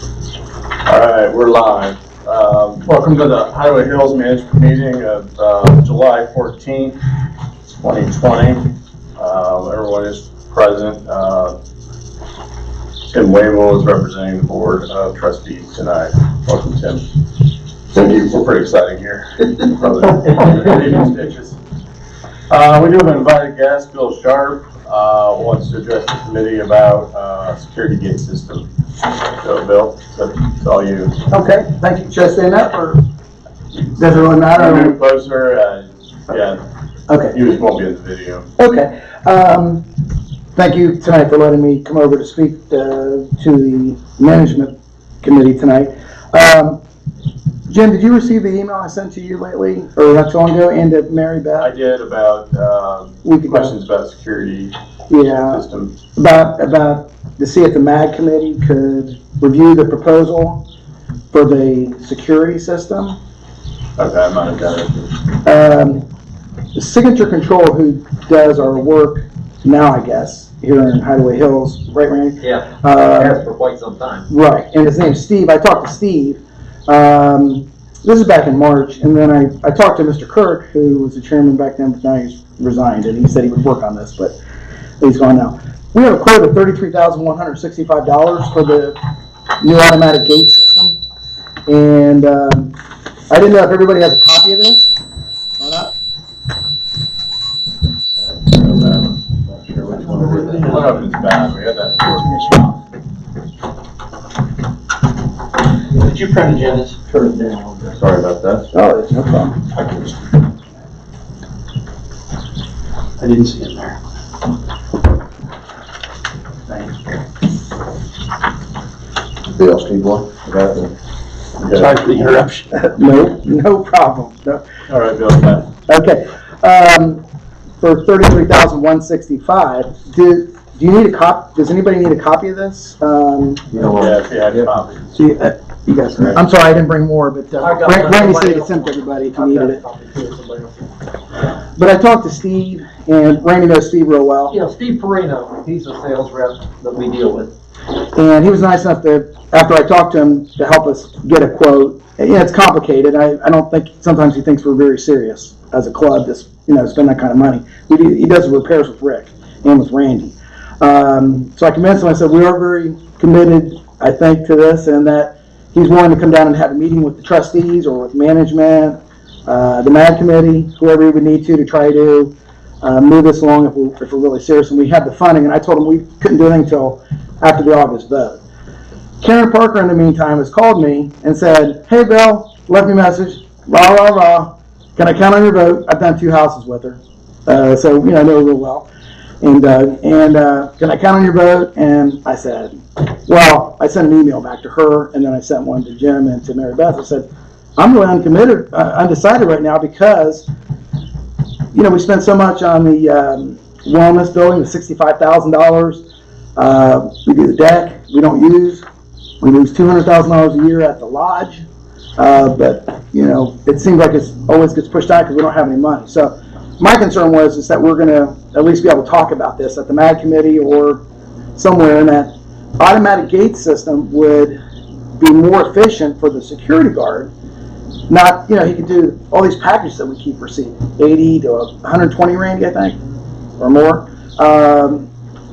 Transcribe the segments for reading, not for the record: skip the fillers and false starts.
All right, we're live. Welcome to the Highway Hills Management Meeting of July 14th, 2020. Everyone is present. Tim Wavell is representing the Board of Trustees tonight. Welcome, Tim. Thank you. We're pretty exciting here. We do have an invited guest, Bill Sharp, wants to address the committee about security gate system. So, Bill, it's all you. Okay, thank you. Should I stand up or does it really matter? Move closer. Yeah. Okay. You just won't be in the video. Okay. Thank you tonight for letting me come over to speak to the management committee tonight. Jim, did you receive the email I sent to you lately, or not so long ago, and to Mary Beth? I did about questions about security system. About to see if the MAG committee could review the proposal for the security system. Okay, I might have got it. The Signature Control, who does our work now, I guess, here in Hideaway Hills, right, Randy? Yeah, has for quite some time. Right, and his name's Steve. I talked to Steve. This is back in March, and then I talked to Mr. Kirk, who was the chairman back then, but now he's resigned, and he said he would work on this, but he's gone now. We have a quote of $33,165 for the new automatic gate system, and I didn't know if everybody has a copy of this or not. Not sure which one it is. I don't know if it's bad. We had that before. Did you print agendas? Turn it down. Sorry about that. Oh, it's no problem. I didn't see it there. Thanks. Bill, Steve, got it. Sorry for the interruption. No problem. No. All right, Bill. Bye. Okay. For $33,165, do you need a copy? Does anybody need a copy of this? Yeah, if you had a copy. See, you guys. I'm sorry, I didn't bring more, but Randy said he could send to everybody if you needed it. But I talked to Steve, and Randy knows Steve real well. Yeah, Steve Perino, he's a sales rep that we deal with. And he was nice enough to, after I talked to him, to help us get a quote. Yeah, it's complicated. I don't think, sometimes he thinks we're very serious as a club to, spend that kind of money. He does the repairs with Rick and with Randy. So I convinced him, I said, we are very committed, I think, to this, and that he's willing to come down and have a meeting with the trustees or with management, the MAG committee, whoever he would need to try to move this along if we're really serious. And we had the funding, and I told him we couldn't do anything until after the August vote. Karen Parker, in the meantime, has called me and said, hey, Bill, left me a message, rah, rah, rah. Can I count on your vote? I've done 2 houses with her. So, I know her real well. And can I count on your vote? And I said, well, I sent an email back to her, and then I sent one to Jim and to Mary Beth. I said, I'm really undecided right now because, we spent so much on the wellness building, the $65,000. We do the deck, we don't use. We lose $200,000 a year at the lodge. But, it seems like it always gets pushed out because we don't have any money. So my concern is that we're going to at least be able to talk about this at the MAG committee or somewhere, and that automatic gate system would be more efficient for the security guard. Not, he could do all these packages that we keep receiving, 80 to 120 Randy, I think, or more.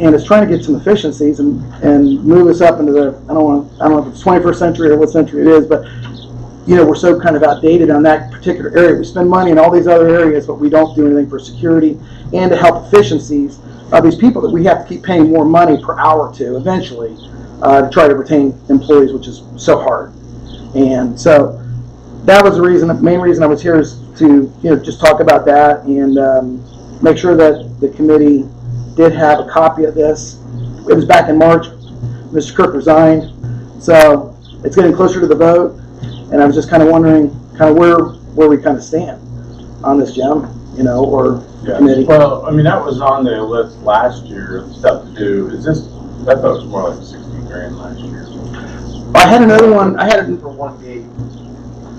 And it's trying to get some efficiencies and move us up into the, I don't know if it's 21st century or what century it is, but we're so kind of outdated on that particular area. We spend money in all these other areas, but we don't do anything for security and to help efficiencies of these people that we have to keep paying more money per hour to eventually to try to retain employees, which is so hard. And so that was the main reason I was here, is to just talk about that and make sure that the committee did have a copy of this. It was back in March. Mr. Kirk resigned, so it's getting closer to the vote. And I was just kind of wondering where we kind of stand on this, Jim, or committee. Well, that was on the list last year, stuff to do. I thought it was more like 60 grand last year. I had another one. I had for one gate.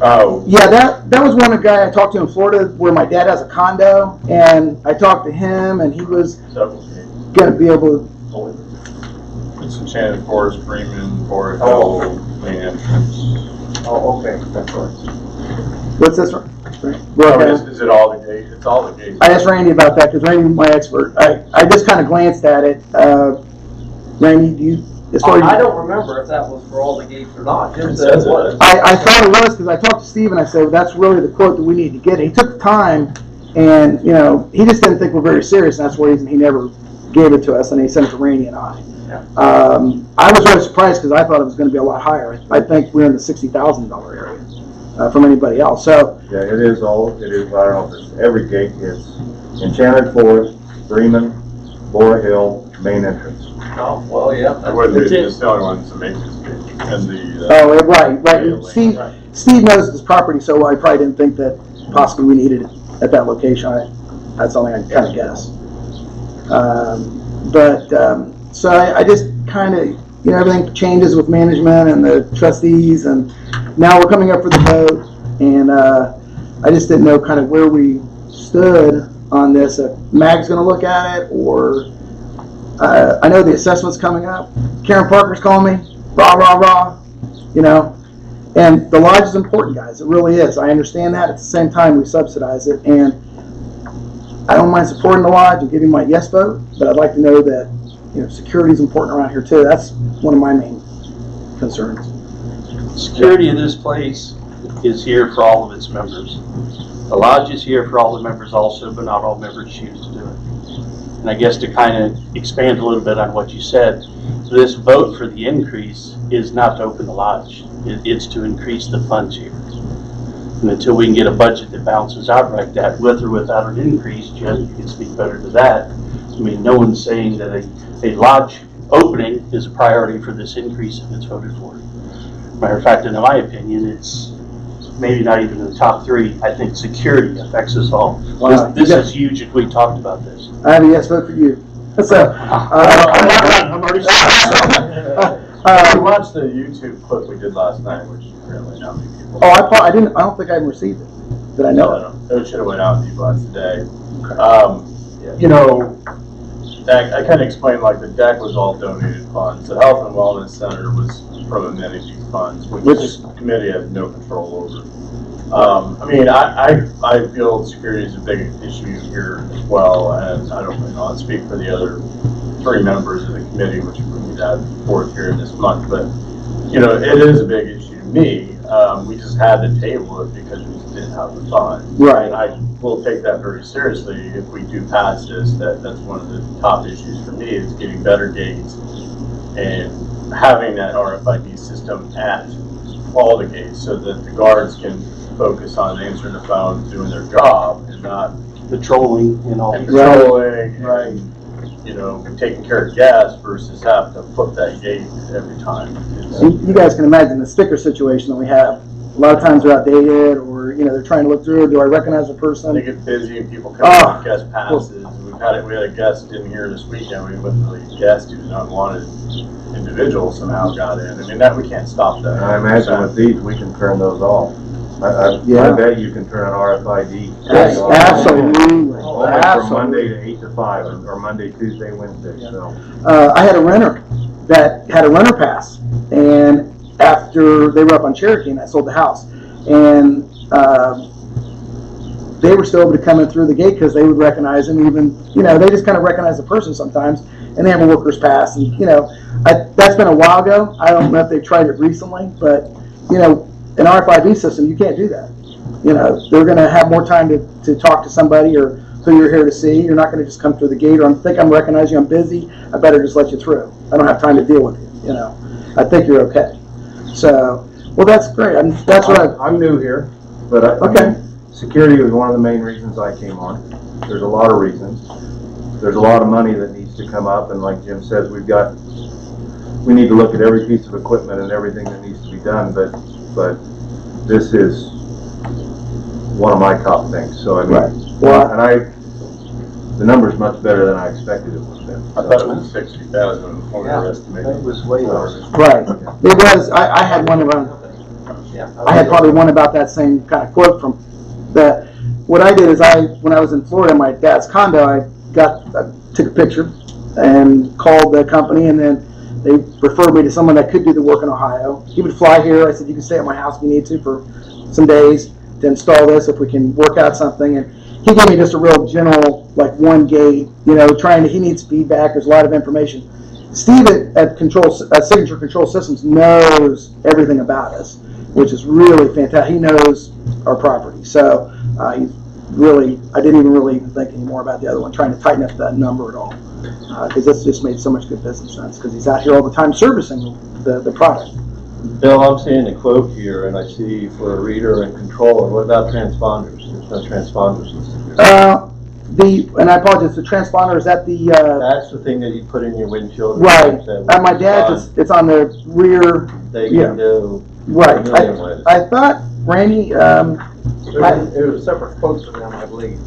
Oh. Yeah, that was one guy I talked to in Florida where my dad has a condo, and I talked to him, and he was going to be able to. It's Enchanted Forest, Freeman, Forest Hill, Oh, okay, that's right. What's this one? No, is it all the gate? It's all the gates. I asked Randy about that, because Randy's my expert. I just kind of glanced at it. Randy, do you, as far as I don't remember if that was for all the gates or not, It just says that it was. I thought it was, because I talked to Steve and I said, well, that's really the quote that we need to get. He took the time, and, you know, he just didn't think we're very serious, and that's the reason he never gave it to us, and he sent it to Randy and I. Yeah. I was really surprised, because I thought it was going to be a lot higher. I think we're in the $60,000 area from anybody else. So, Yeah, it is, I don't know if it's, every gate is Enchanted Forest, Freeman, Bora Hill, main entrance. Oh, well, yeah. I wouldn't be that's it. just the only ones to make this gate. And the. right. Steve knows this property so well, I probably didn't think that possibly we needed it at that location. That's only I kind of guess. So I just kind of, you know, everything changes with management and the trustees, and now we're coming up for the vote, and I just didn't know kind of where we stood on this. If Mag's going to look at it, or I know the assessment's coming up. Karen Parker's calling me, rah, you know. And the lodge is important, guys. It really is. I understand that. At the same time, we subsidize it, and I don't mind supporting the lodge and giving my yes vote, but I'd like to know that, you know, security is important around here too. That's one of my main concerns. Security of this place is here for all of its members. The lodge is here for all the members also, but not all members choose to do it. And I guess to kind of expand a little bit on what you said, this vote for the increase is not to open the lodge. It's to increase the funds here. And until we can get a budget that balances out like that, with or without an increase, Jed, you can speak better to that. I mean, no one's saying that a lodge opening is a priority for this increase if it's voted for. Matter of fact, in my opinion, it's maybe not even in the top three. I think security affects us all. Wow. This is huge if we talked about this. I have a yes vote for you. So, I'm not done. I'm already I watched the YouTube clip we did last night, which apparently not many people. I don't think I even received it. Did I know it? It should have went out to you last today. You know, I kind of explained, like, the deck was all donated funds. The Health and Wellness Center was from amenity funds, which this committee has no control over. I mean, I feel security is a big issue here as well, and I don't really know, I'll speak for the other three members of the committee, which we had fourth here this month, but, you know, it is a big issue to me. We just had to table it because we just didn't have the funds. Right. And I will take that very seriously if we do pass this. That's one of the top issues for me, is getting better gates and having that RFID system at all the gates so that the guards can focus on answering the phone, doing their job, and not Patrolling and all. patrolling and, you know, taking care of gas versus having to flip that gate every time. You guys can imagine the sticker situation that we have. A lot of times they're outdated, or, you know, they're trying to look through, do I recognize the person? They get busy and people come with guest passes. We had a guest in here this weekend. We went to the guest who's an unwanted individual somehow got in. I mean, that we can't stop that. And I imagine with these, we can turn those off. I bet you can turn an RFID. Yes, off. absolutely. Only from Absolutely. Monday to 8 to 5, or Monday, Tuesday, Wednesday, so. I had a renter that had a renter pass, and after they were up on Cherokee, and I sold the house, and they were still able to come in through the gate because they would recognize him. Even, you know, they just kind of recognize the person sometimes, and they have a worker's pass, and, you know, that's been a while ago. I don't know if they've tried it recently, but, you know, an RFID system, you can't do that. You know, they're going to have more time to talk to somebody, or who you're here to see. You're not going to just come through the gate, or I'm recognizing I'm busy, I better just let you through. I don't have time to deal with you, you know. I think you're okay. So, well, that's great. That's what I'm new here, but I mean, security was one of the main reasons I came on. There's a lot of reasons. There's a lot of money that needs to come up, and like Jim says, we need to look at every piece of equipment and everything that needs to be done, but this is one of my top things. So I mean, the number's much better than I expected it would have been. I thought it was 60,000 when we were estimating. It was way lower. right. It was. I had one around. Yeah. I had probably one about that same kind of quote from that. What I did is when I was in Florida, my dad's condo, I took a picture and called the company, and then They referred me to someone that could do the work in Ohio. He would fly here. I said, you can stay at my house if you need to for some days to install this if we can work out something. And he gave me just a real general, like one gate, he needs feedback. There's a lot of information. Steve at Signature Control Systems knows everything about us, which is really fantastic. He knows our property. So I didn't even really think anymore about the other one, trying to tighten up that number at all. Because this just made so much good business sense, because he's out here all the time servicing the product. Bill, I'm seeing a quote here, and I see for a reader and controller. What about transponders? There's no transponders listed here. And I apologize, the transponder is at the... That's the thing that you put in your windshield. Right. At my dad's, it's on the rear... They can do right. a million ways. I thought, Randy... It was separate quotes from them, I believe.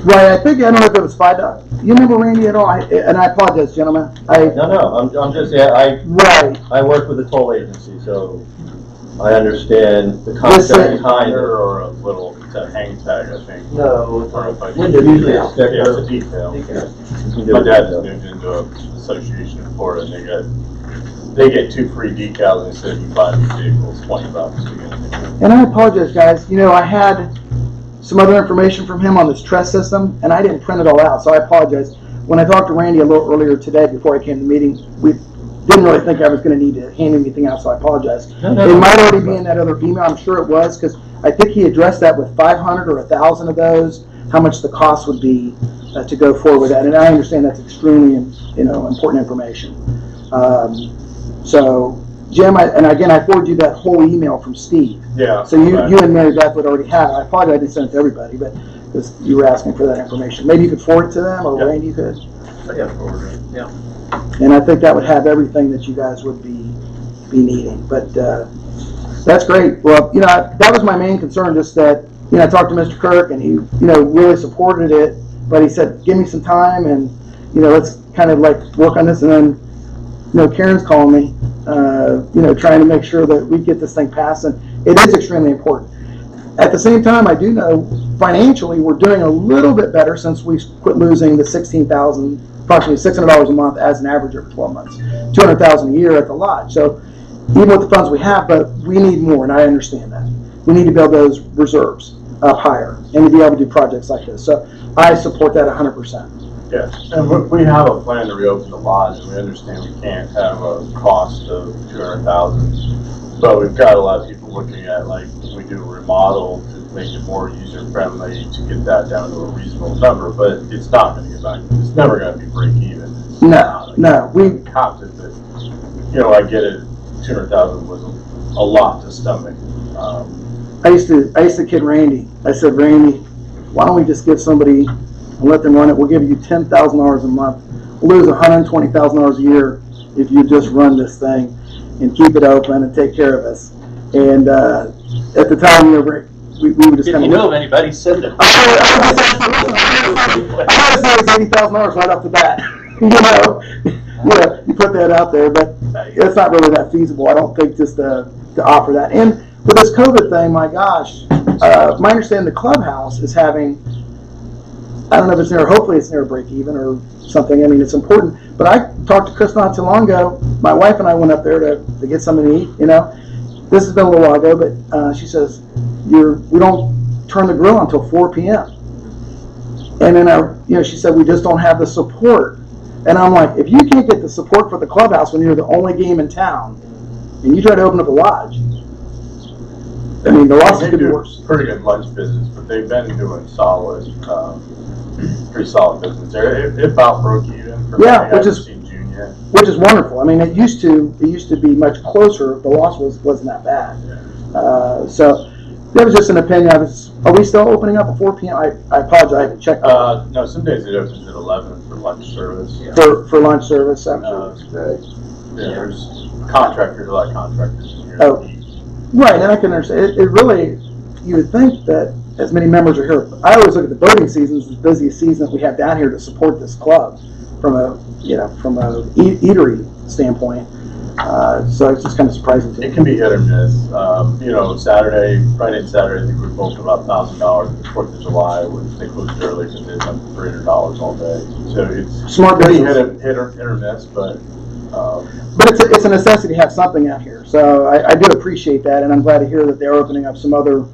Right, I don't know if it was $5. You remember Randy at all? And I apologize, gentlemen. No, I'm just, yeah, Right. I work with a toll agency, so I understand the concept behind it. Or a little hang tag, I think. No, Or a budget. window usually Yeah. is sticker. Yeah, it's a detail. You can do My it dad just yourself. moved into an association in Florida, and they get 2 free decals instead of you buy these vehicles, $20 to get them. And I apologize, guys. I had some other information from him on this trust system, and I didn't print it all out, so I apologize. When I talked to Randy a little earlier today before I came to the meeting, we didn't really think I was going to need to hand anything out, so I apologize. No, It might already be in that other email. I'm sure it was, because I think he addressed that with 500 or 1,000 of those, how much the cost would be to go forward with that. And I understand that's extremely, important information. So, Jim, I forwarded you that whole email from Steve. Yeah. So you and Mary Beth would already have it. I apologize I didn't send it to everybody, but because you were asking for that information. Maybe you could forward it to them, or Yeah. Randy could. Yeah, forward it. And I think that would have everything that you guys would be needing. But that's great. Well, that was my main concern, just that, I talked to Mr. Kirk, and he, really supported it. But he said, give me some time, and, let's kind of like work on this. And then, Karen's calling me, trying to make sure that we get this thing passed. And it is extremely important. At the same time, I do know financially we're doing a little bit better since we quit losing the approximately $600 a month as an average over 12 months, $200,000 a year at the lodge. So even with the funds we have, but we need more, and I understand that. We need to build those reserves up higher and to be able to do projects like this. So I support that 100%. Yes, and we have a plan to reopen the lodge, and we understand we can't have a cost of $200,000. But we've got a lot of people looking at, like, we do a remodel to make it more user-friendly to get that down to a reasonable number, but it's not gonna get back, it's never gonna be break even. No, We counted that, I get it, 200,000 was a lot to stomach. I used to kid Randy. I said, Randy, why don't we just give somebody and let them run it? We'll give you $10,000 a month. We'll lose $120,000 a year if you just run this thing and keep it open and take care of us. And at the time, we were just If kind you know of anybody, send it. I had to say it's $80,000 right off the bat. You put that out there, but it's not really that feasible. I don't think just to offer that. And with this COVID thing, my gosh, my understanding the clubhouse is having, I don't know if it's near, hopefully it's near break even or something. I mean, it's important. But I talked to Chris not too long ago. My wife and I went up there to get something to eat, This has been a little while ago, but she says, we don't turn the grill until 4 p.m. And then she said, we just don't have the support. And I'm like, if you can't get the support for the clubhouse when you're the only game in town, and you try to open up a lodge, I mean, the losses could be worse. Pretty good lunch business, but they've been doing solid, pretty solid business there. It about broke even for Yeah, me. I haven't seen June yet. Which is wonderful. I mean, it used to be much closer. The loss wasn't that bad. So that was just an opinion. Are we still opening up at 4 p.m.? I apologize. I haven't checked. No, some days it opens at 11 for lunch service. For lunch service. There's contractors, a lot of contractors in here. Oh. Right, and I can understand. It really, you would think that as many members are here. I always look at the boating season as the busiest season that we have down here to support this club from a eatery standpoint. So it's just kind of surprising to me. It can be hit or miss. Friday and Saturday, I think we booked about $1,000 the 4th of July, which they closed early because they had $300 all day. So it's Smart pretty business. hit or miss, but But it's a necessity to have something out here. So I do appreciate that, and I'm glad to hear that they're opening up some other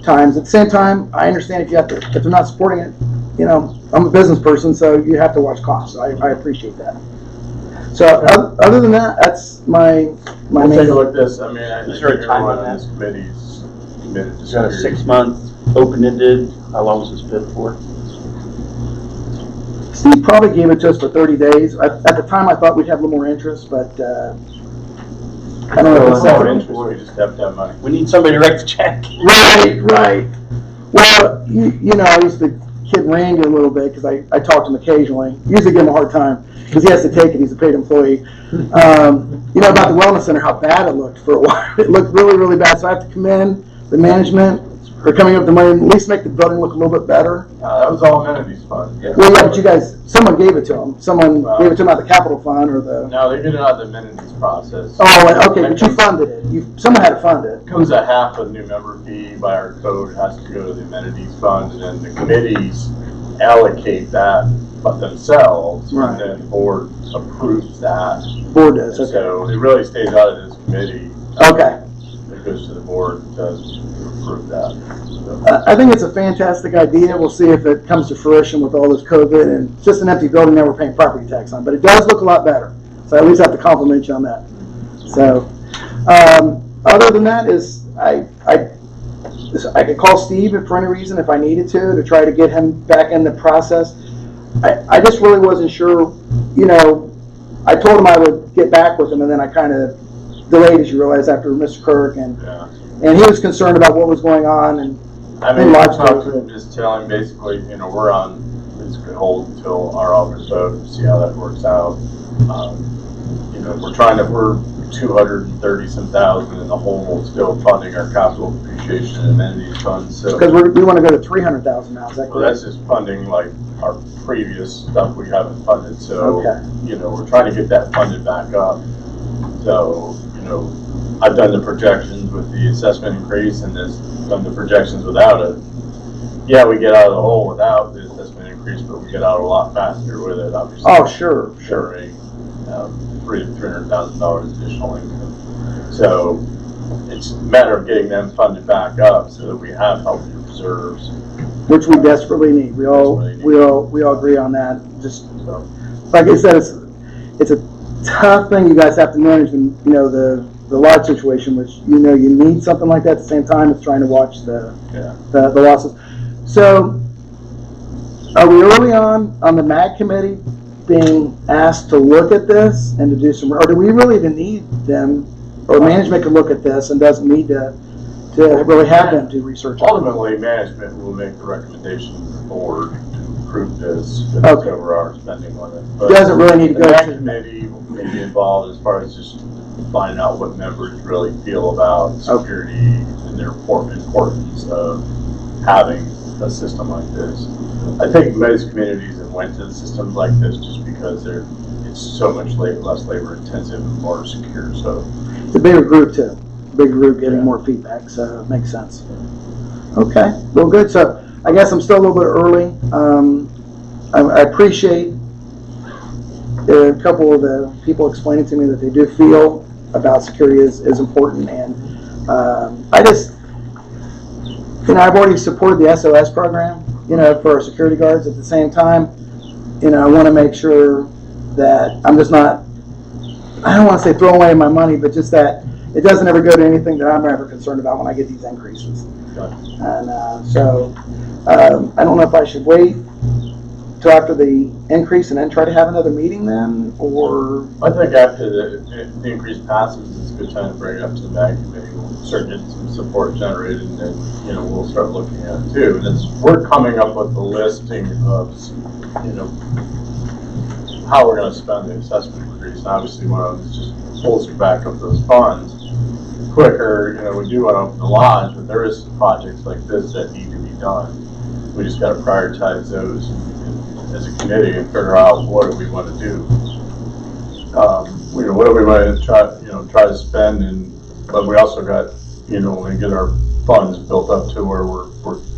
times. At the same time, I understand if they're not supporting it, you know, I'm a business person, so you have to watch costs. I appreciate that. So other than that, that's my We'll main. take a look at this. I mean, I Is think there a time everyone on on that? this committee is committed to Is that a security. 6-month open-ended? How long was this bid for? Steve probably gave it to us for 30 days. At the time, I thought we'd have a little more interest, but I don't know if it's More that. interest, we just have to have money. We need somebody to write the check. Right. Well, you know, I used to kid Randy a little bit because I talk to him occasionally. Usually give him a hard time because he has to take it. He's a paid employee. You know, about the wellness center, how bad it looked for a while. It looked really, really bad. So I have to commend the management for coming up with the money and at least make the building look a little bit better. That was all amenities fund. Well, yeah, but you guys, someone gave it to them. Someone gave it to them out of the capital fund or the. No, they get it out of the amenities process. Oh, okay, but you funded it. Someone had to fund it. It comes at half a new member fee by our code, it has to go to the amenities fund, and then the committees allocate that but themselves, Right. and then the board approves that. Board does. And Okay. so it really stays out of this committee, Okay. it goes to the board to approve that. So, I think it's a fantastic idea. We'll see if it comes to fruition with all this COVID and it's just an empty building that we're paying property tax on. But it does look a lot better. So I at least have to compliment you on that. So, other than that is I could call Steve if for any reason if I needed to try to get him back in the process. I just really wasn't sure, you know, I told him I would get back with him and then I kind of delayed, as you realize, after Mr. Kirk and he was concerned about what was going on and I mean, I talked to him, just tell him basically, you know, we're on, it's gonna hold until our office vote, see how that works out. You know, we're 230 some thousand in the hole, still funding our capital appreciation and amenities funds, so. because we want to go to 300,000 now. Is that Well, correct? that's just funding like our previous stuff we haven't funded, so, Okay. you know, we're trying to get that funded back up. So, you know, I've done the projections with the assessment increase and done the projections without it. Yeah, we get out of the hole without the assessment increase, but we get out a lot faster with it, obviously. Oh, sure. Generating $300,000 additional income. So it's a matter of getting them funded back up so that we have healthy reserves. Which we desperately need. We all agree on that. Just like I said, it's a tough thing you guys have to manage when, you know, the lodge situation, which, you know, you need something like that. At the same time, it's trying to watch the losses. So are we early on the MAG committee being asked to look at this and to do some, or do we really even need them, or management can look at this and doesn't need to really have them do research on it? Ultimately, management will make the recommendation to the board to approve this, but it's Okay. over our spending limit. But Doesn't really need to the go MAC to. committee may be involved as far as just finding out what members really feel about security and their importance of having a system like this. I think most communities have went to systems like this just because it's so much less labor intensive and more secure, so. It's a bigger group too. Bigger group getting more feedback, so it makes sense. Okay, well, good. So I guess I'm still a little bit early. I appreciate a couple of the people explaining to me that they do feel about security is important, and I just, you know, I've already supported the SOS program, you know, for our security guards. At the same time, you know, I want to make sure that I'm just not, I don't want to say throw away my money, but just that it doesn't ever go to anything that I'm ever concerned about when I get these increases. And so I don't know if I should wait till after the increase and then try to have another meeting then, or? I think after the increase passes, it's a good time to bring it up to the MAG committee. We'll start getting some support generated, and then, you know, we'll start looking at it too. And we're coming up with a listing of, you know, how we're gonna spend the assessment increase. And obviously, one of them is just pulls you back up those funds quicker. You know, we do want to open the lodge, but there is projects like this that need to be done. We just gotta prioritize those as a committee and figure out what do we want to do. You know, what do we want to try to spend, but we also got, you know, and get our funds built up to where we're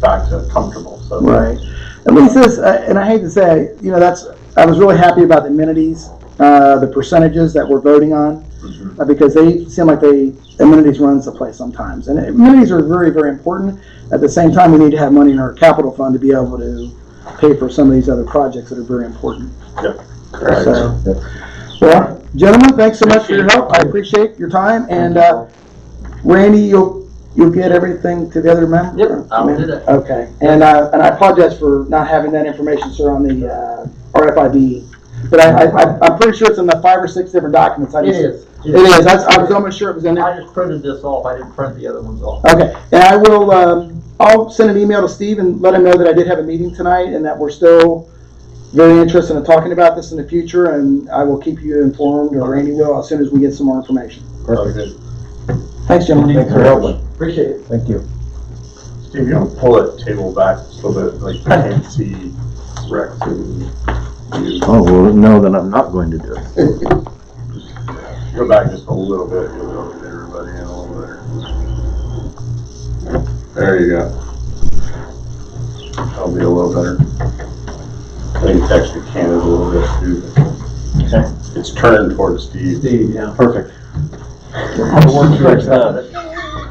back to comfortable. So Right. At least this, and I hate to say, you know, I was really happy about the amenities the percentages that we're voting on, because they seem like amenities runs the place sometimes. And amenities are very, very important. At the same time, we need to have money in our capital fund to be able to pay for some of these other projects that are very important. Yep. Correct. So, well, gentlemen, thanks so much for your help. I appreciate your time. And Randy, you'll get everything to the other members? Yep, I'll do that. Okay. And I apologize for not having that information, sir, on the RFID. But I'm pretty sure it's in the 5 or 6 different documents. It is. It is. I was almost sure it was in there. I just printed this off. I didn't print the other ones off. Okay. And I will, I'll send an email to Steve and let him know that I did have a meeting tonight and that we're still very interested in talking about this in the future. And I will keep you informed, or Randy will, as soon as we get some more information. Perfect. Thanks, gentlemen. Thanks for helping. Appreciate it. Thank you. Steve, you want to pull that table back so that like you can't see Rex and you. Oh, well, no, then I'm not going to do it. Go back just a little bit, you'll be able to get everybody in a little better. There you go. That'll be a little better. I think actually can is a little bit too. Okay. It's turned towards Steve. Steve, yeah. Perfect.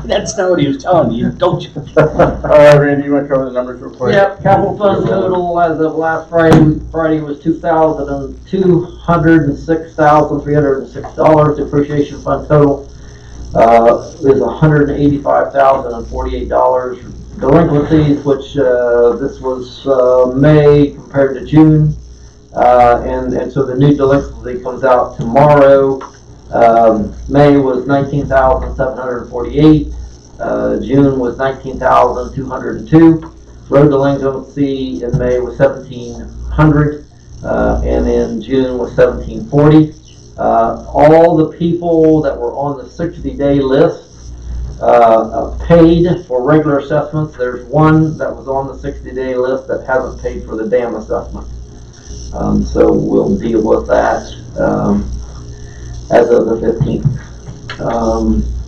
That's not what he was telling you, don't you? All right, Randy, you want to cover the numbers real quick? Yep, capital fund total as of last Friday was $206,306. Depreciation fund total is $185,048. Delinquencies, which this was May compared to June, and so the new delinquency comes out tomorrow. May was 19,748. June was 19,202. Road delinquency in May was 1,700, and in June was 1,740. All the people that were on the 60-day list paid for regular assessments. There's one that was on the 60-day list that hasn't paid for the dam assessment. So we'll deal with that as of the 15th.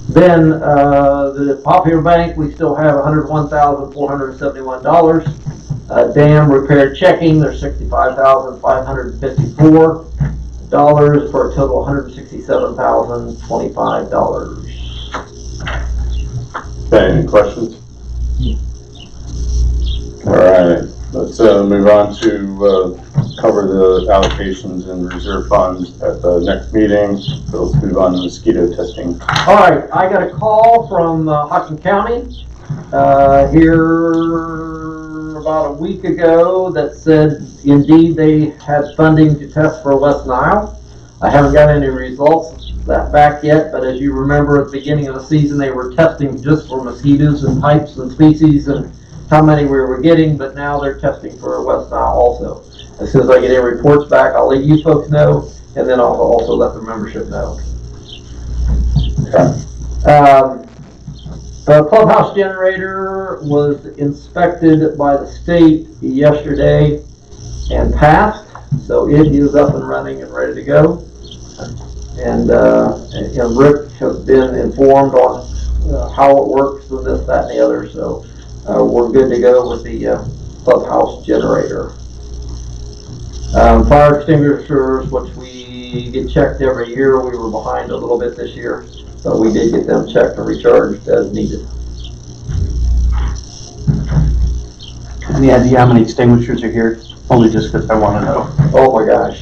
Then the Popular Bank, we still have $101,471. Dam repair checking, there's $65,554 for a total of $167,025. Okay, any questions? All right, let's move on to cover the allocations and reserve funds at the next meeting. So let's move on to mosquito testing. All right, I got a call from Hocking County here about a week ago that said indeed they had funding to test for West Nile. I haven't got any results that back yet, but as you remember at the beginning of the season they were testing just for mosquitoes and types and species and how many we were getting, but now they're testing for West Nile also. As soon as I get any reports back, I'll let you folks know, and then I'll also let the membership know. Okay. The clubhouse generator was inspected by the state yesterday and passed, so it is up and running and ready to go. And Rick has been informed on how it works and this, that, and the other, so we're good to go with the clubhouse generator. Fire extinguishers, which we get checked every year, we were behind a little bit this year, so we did get them checked and recharged as needed. Any idea how many extinguishers are here? Only just because I want to know. Oh my gosh.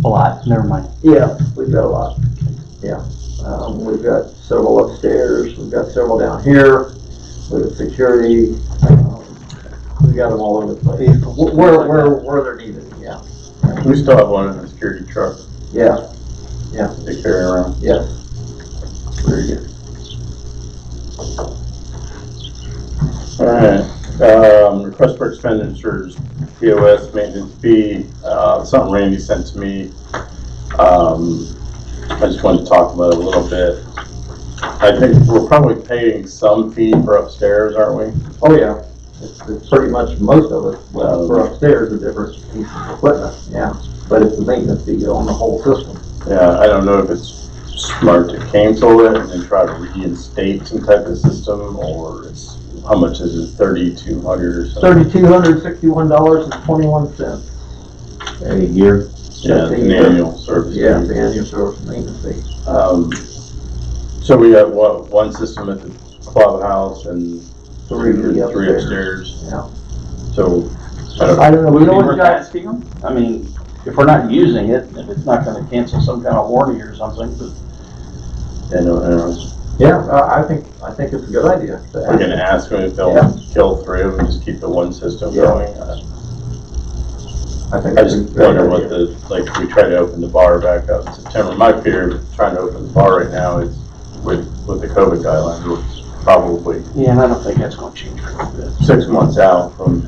A lot, never mind. Yeah, we've got a lot. Yeah. We've got several upstairs, we've got several down here, we've got security, we got them all over the place. Where they're needed, yeah. We still have one in the security truck. Yeah, They carry around. yes. Very good. All right, request for expenditures, POS maintenance fee, something Randy sent to me. I just wanted to talk about it a little bit. I think we're probably paying some fee for upstairs, aren't we? Oh yeah, it's pretty much most of it. Well, for upstairs, a different piece of equipment, yeah. But it's the maintenance fee on the whole system. Yeah, I don't know if it's smart to cancel it and then try to reinstate some type of system, or it's, how much is it, 3,200 or something? $3,261.21. A year? Yeah, an annual service. Yeah, fee. the annual service maintenance fee. So we got what, one system at the clubhouse and Three three upstairs. upstairs. Yeah. So, I don't know. I don't know, Would we it be always worth got, asking them? I mean, if we're not using it, if it's not gonna cancel some kind of warranty or something, but I know. yeah, I think it's a good idea. to We're gonna ask. ask them if they'll Yeah. kill three of them, just keep the one system Yeah. going. I think I it's a just great wonder what idea. like, we try to open the bar back up in September. My fear of trying to open the bar right now is with the COVID guidelines, we're probably yeah, and I don't think that's gonna change for a bit. 6 months out from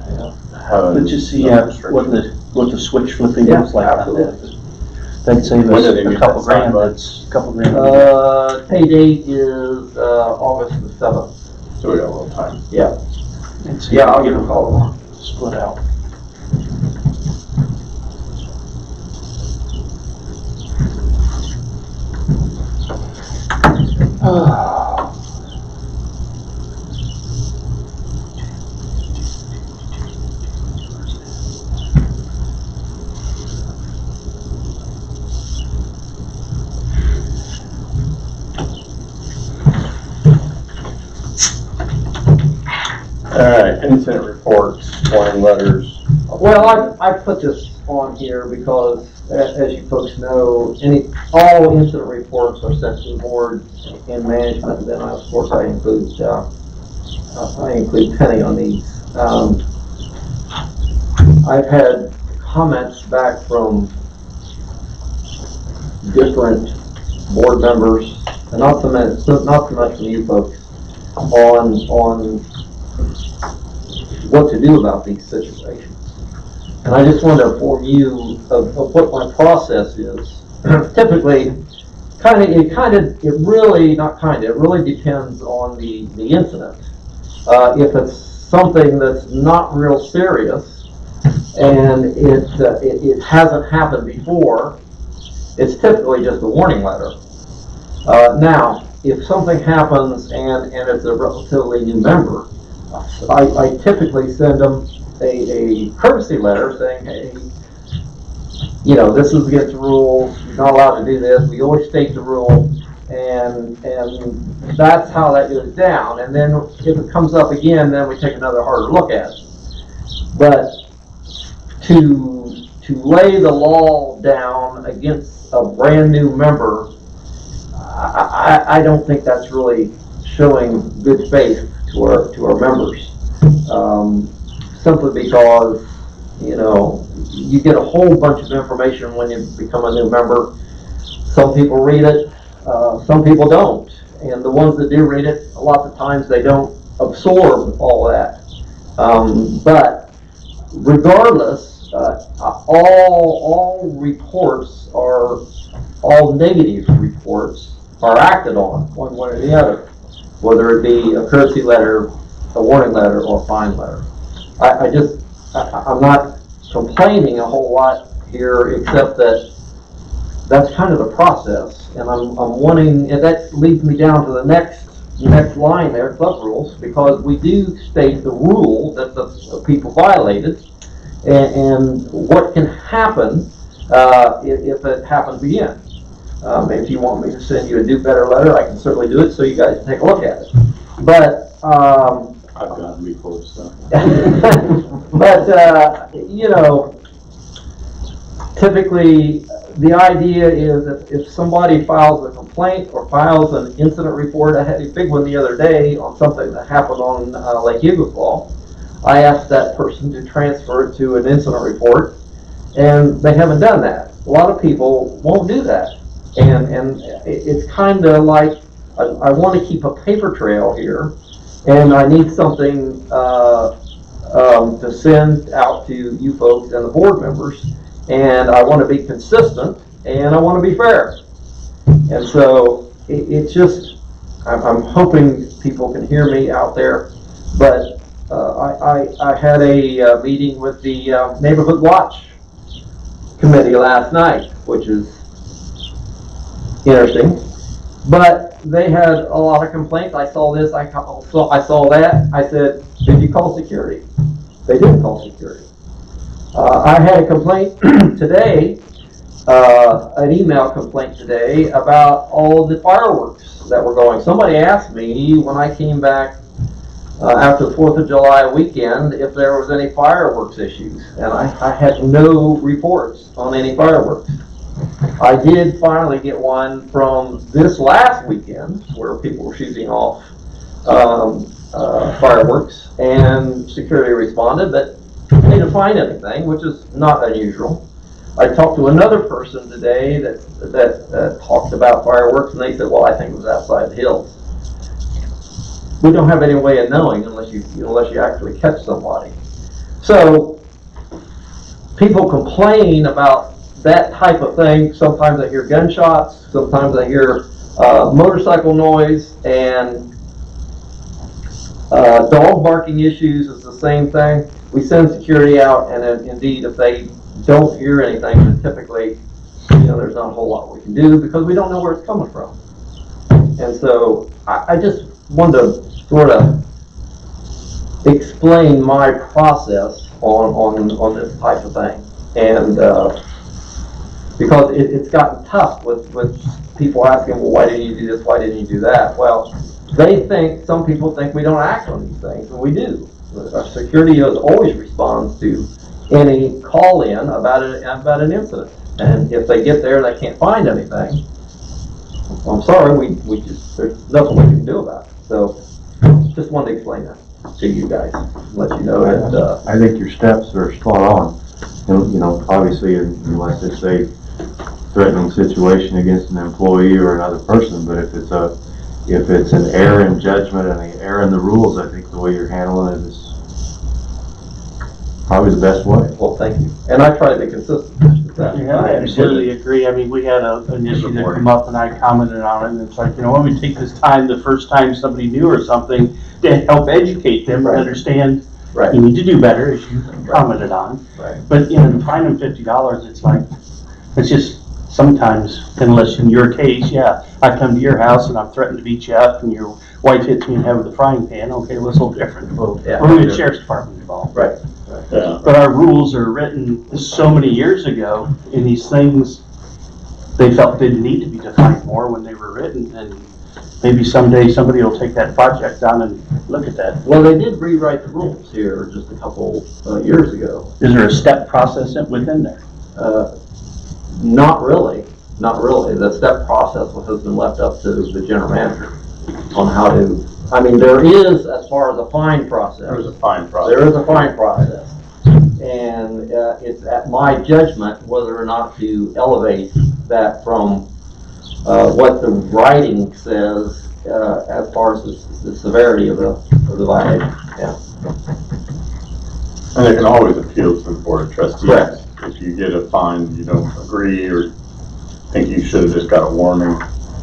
having. But just see no what restrictions. what the switch flipping Yeah, looks like on that. absolutely. That'd save When us do they a meet couple that grand, timeline? that's a couple grand. Pay date is, August the 7th. So we got a little time. And see Yeah, if we I'll can give them a call tomorrow. split out. All right, incident reports, warning letters. Well, I put this on here because, as you folks know, all incident reports are sent to the board and management, and then of course I include Penny on these. I've had comments back from different board members, and not so much from you folks, on what to do about these situations. And I just want to inform you of what my process is. Typically, it really depends on the incident. If it's something that's not real serious and it hasn't happened before, it's typically just a warning letter. Now, if something happens and it's a relatively new member, I typically send them a courtesy letter saying, hey, this is against the rules, you're not allowed to do this, we always state the rule, and that's how that goes down. And then if it comes up again, then we take another harder look at it. But to lay the law down against a brand new member, I don't think that's really showing good faith to our members. Simply because, you get a whole bunch of information when you become a new member. Some people read it, some people don't. And the ones that do read it, a lot of times they don't absorb all that. But regardless, all reports all negative reports are acted on one way or the other, whether it be a courtesy letter, a warning letter, or a fine letter. I'm not complaining a whole lot here, except that that's kind of the process, and I'm wanting, and that leads me down to the next line there, club rules, because we do state the rule that the people violated, and what can happen if it happens again. If you want me to send you a do better letter, I can certainly do it so you guys can take a look at it. But I've gotten before, so. but typically the idea is if somebody files a complaint or files an incident report, I had a big one the other day on something that happened on Lake Yugoslavia. I asked that person to transfer it to an incident report, and they haven't done that. A lot of people won't do that, and it's kind of like I want to keep a paper trail here, and I need something to send out to you folks and the board members, and I want to be consistent, and I want to be fair. And so it's just, I'm hoping people can hear me out there, but I had a meeting with the Neighborhood Watch Committee last night, which is interesting. But they had a lot of complaints. I saw this, I saw that. I said, did you call security? They didn't call security. I had a complaint today, an email complaint today about all of the fireworks that were going. Somebody asked me when I came back after the 4th of July weekend if there was any fireworks issues, and I had no reports on any fireworks. I did finally get one from this last weekend where people were shooting off fireworks, and security responded, but they didn't find anything, which is not unusual. I talked to another person today that talked about fireworks, and they said, well, I think it was outside the hills. We don't have any way of knowing unless you actually catch somebody. So people complain about that type of thing. Sometimes I hear gunshots, sometimes I hear motorcycle noise, and dog barking issues is the same thing. We send security out, and then indeed if they don't hear anything, then typically, there's not a whole lot we can do because we don't know where it's coming from. And so I just wanted to sort of explain my process on this type of thing. And because it's gotten tough with people asking, well, why didn't you do this? Why didn't you do that? Well, some people think we don't act on these things, and we do. Our security always responds to any call-in about an incident. And if they get there and they can't find anything, I'm sorry, there's nothing we can do about it. So just wanted to explain that to you guys, let you know that. I think your steps are spot on. Obviously, unless it's a threatening situation against an employee or another person, but if it's an error in judgment and an error in the rules, I think the way you're handling it is probably the best way. Well, thank you. And I try to be consistent with that. Yeah, I absolutely agree. I mean, we had an issue that come up and I commented on it, and it's like, why don't we take this time the first time somebody new or something to help educate them and understand Right. you need to do better, as you commented on. Right. But, to fine them $50, it's like, it's just sometimes, unless in your case, I come to your house and I'm threatened to beat you up and your wife hits me in the head with a frying pan, okay, well, it's a little different. Yeah. We're in the sheriff's department involved. Right. Yeah. But our rules are written so many years ago, and these things, they felt didn't need to be defined more when they were written, and maybe someday somebody will take that project on and look at that. Well, they did rewrite the rules here just a couple years ago. Is there a step process within there? Not really. The step process has been left up to the general manager on how to. I mean, there is, as far as a fine process. There was a fine process. There is a fine process, and it's at my judgment whether or not to elevate that from what the writing says as far as the severity of the violation. Yeah. And they can always appeal to the board of trustees. Correct. If you get a fine, you don't agree, or think you should have just got a warning,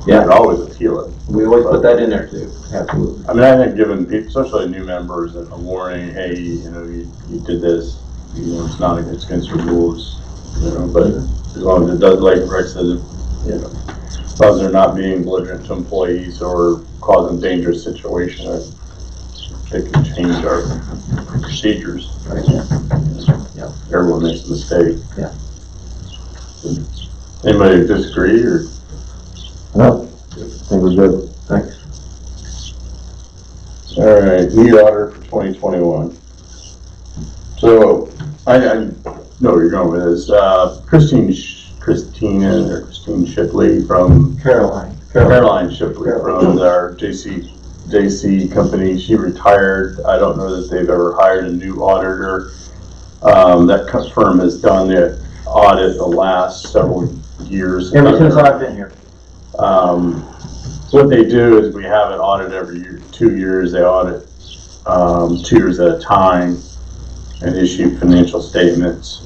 you Yeah. can always appeal it. We always put that in there too. Absolutely. I mean, I think giving people, especially new members, a warning, hey, you did this, it's not against the rules, but as long as it does, like Rick said, as long as they're not being belligerent to employees or causing dangerous situations, they can change our procedures. Right. Yeah. Everyone makes a mistake. Yeah. Anybody disagree or? No, I think we're good. Thanks. All right, lead auditor for 2021. So I know where you're going with this. Christine Shipley from Caroline Shipley from our JC company. She retired. I don't know that they've ever hired a new auditor. That firm has done the audit the last several years. Ever since I've been here. What they do is we have an audit every year, 2 years. They audit 2 years at a time and issue financial statements.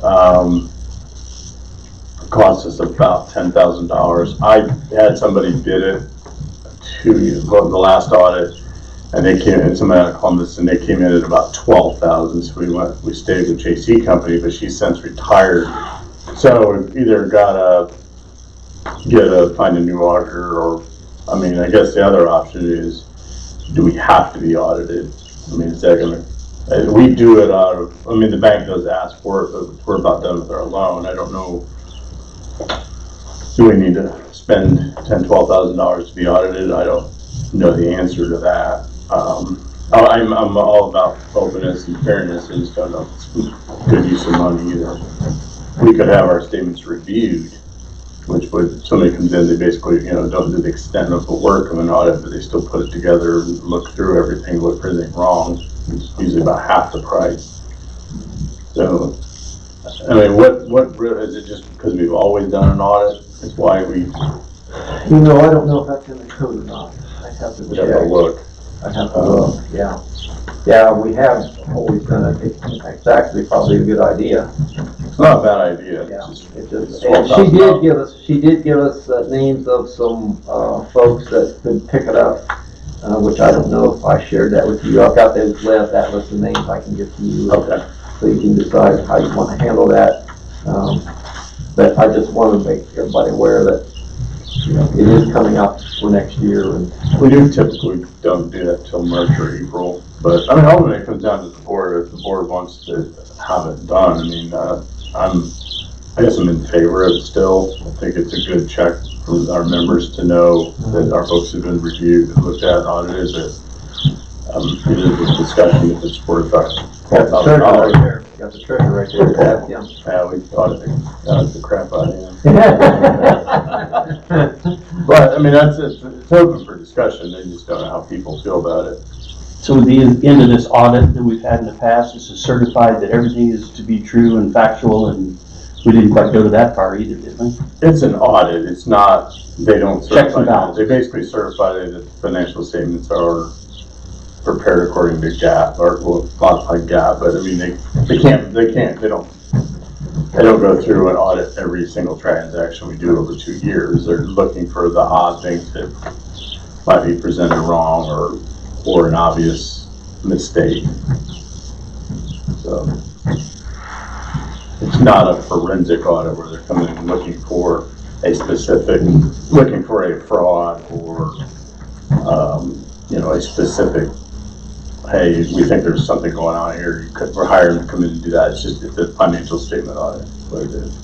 Costs us about $10,000. I had somebody bid it the last audit, and they came in, somebody out of Columbus, and they came in at about $12,000. So we stayed with JC Company, but she's since retired. So we've either gotta find a new auditor, or I mean, I guess the other option is, do we have to be audited? I mean, is that gonna We do it out of, I mean, the bank does ask for it, but we're about done with our loan. I don't know, do we need to spend $10,000-12,000 to be audited? I don't know the answer to that. I'm all about openness and fairness. I just don't know if it's good use of money either. We could have our statements reviewed, which would, somebody comes in, they basically, don't do the extent of the work of an audit, but they still put it together and look through everything, look for anything wrong. It's usually about half the price. So, I mean, is it just because we've always done an audit? It's why we I don't know if that's in the code or not. I'd have to have to check. look. I'd have to look, yeah. Yeah, we have always done it. It's actually probably a good idea. It's not a bad idea. Yeah, It's just, it just, it's and $12,000. she did give us names of some folks that could pick it up, which I don't know if I shared that with you. I've got that list of names I can give to you. Okay. So you can decide how you want to handle that. But I just want to make everybody aware that, it is coming up for next year. And We do typically don't do that till March or April, but I mean, ultimately it comes down to the board. If the board wants to have it done, I mean, I guess I'm in favor of it still. I think it's a good check for our members to know that our books have been reviewed and looked at and audited, that it is a discussion if it's worth our got the treasure right $12,000. there. Got the treasure right there. Yeah. Yeah, we audited the crap out of him. But, I mean, it's open for discussion. They just don't know how people feel about it. So at the end of this audit that we've had in the past, this is certified that everything is to be true and factual, and we didn't quite go to that far either, did we? It's an audit. It's not, they don't Checks and certify. balances. They basically certify that the financial statements are prepared according to GAAP, or well, modified GAAP, but I mean, they don't go through and audit every single transaction we do over 2 years. They're looking for the odd things that might be presented wrong or an obvious mistake. So it's not a forensic audit where they're coming in looking for a fraud or, a specific, hey, we think there's something going on here, we're hiring to come in and do that. It's a financial statement audit, what it is.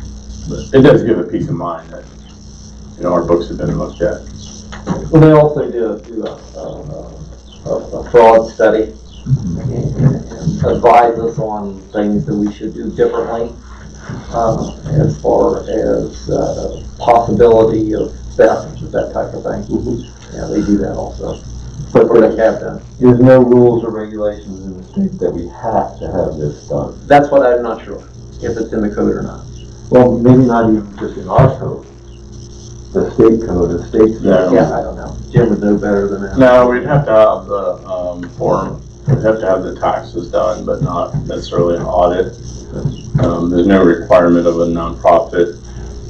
But it does give a peace of mind that, our books have been looked at. Well, they also do a fraud study and advise us on things that we should do differently as far as possibility of theft, that type of thing. Yeah, they do that also. But they have done. There's no rules or regulations in the state that we have to have this done. That's what I'm not sure, if it's in the code or not. Well, maybe not even just in our code. The state code, the state's. Yeah. Yeah, I don't know. Jim would know better than that. No, we'd have to have the form, we'd have to have the taxes done, but not necessarily an audit. There's no requirement of a nonprofit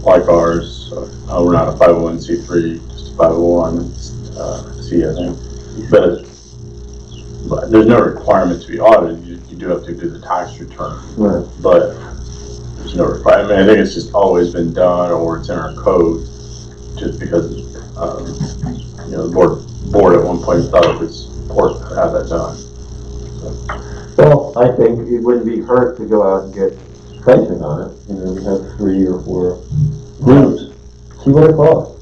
like ours. We're not a 501c3, just a 501c, I think. But there's no requirement to be audited. You do have to do the tax return. Right. But there's no requirement. I mean, I think it's just always been done, or it's in our code, just because, the board at one point thought it was important to have that done. Well, I think it wouldn't be hurt to go out and get pricing on it. We have 3 or 4 groups. See what it costs.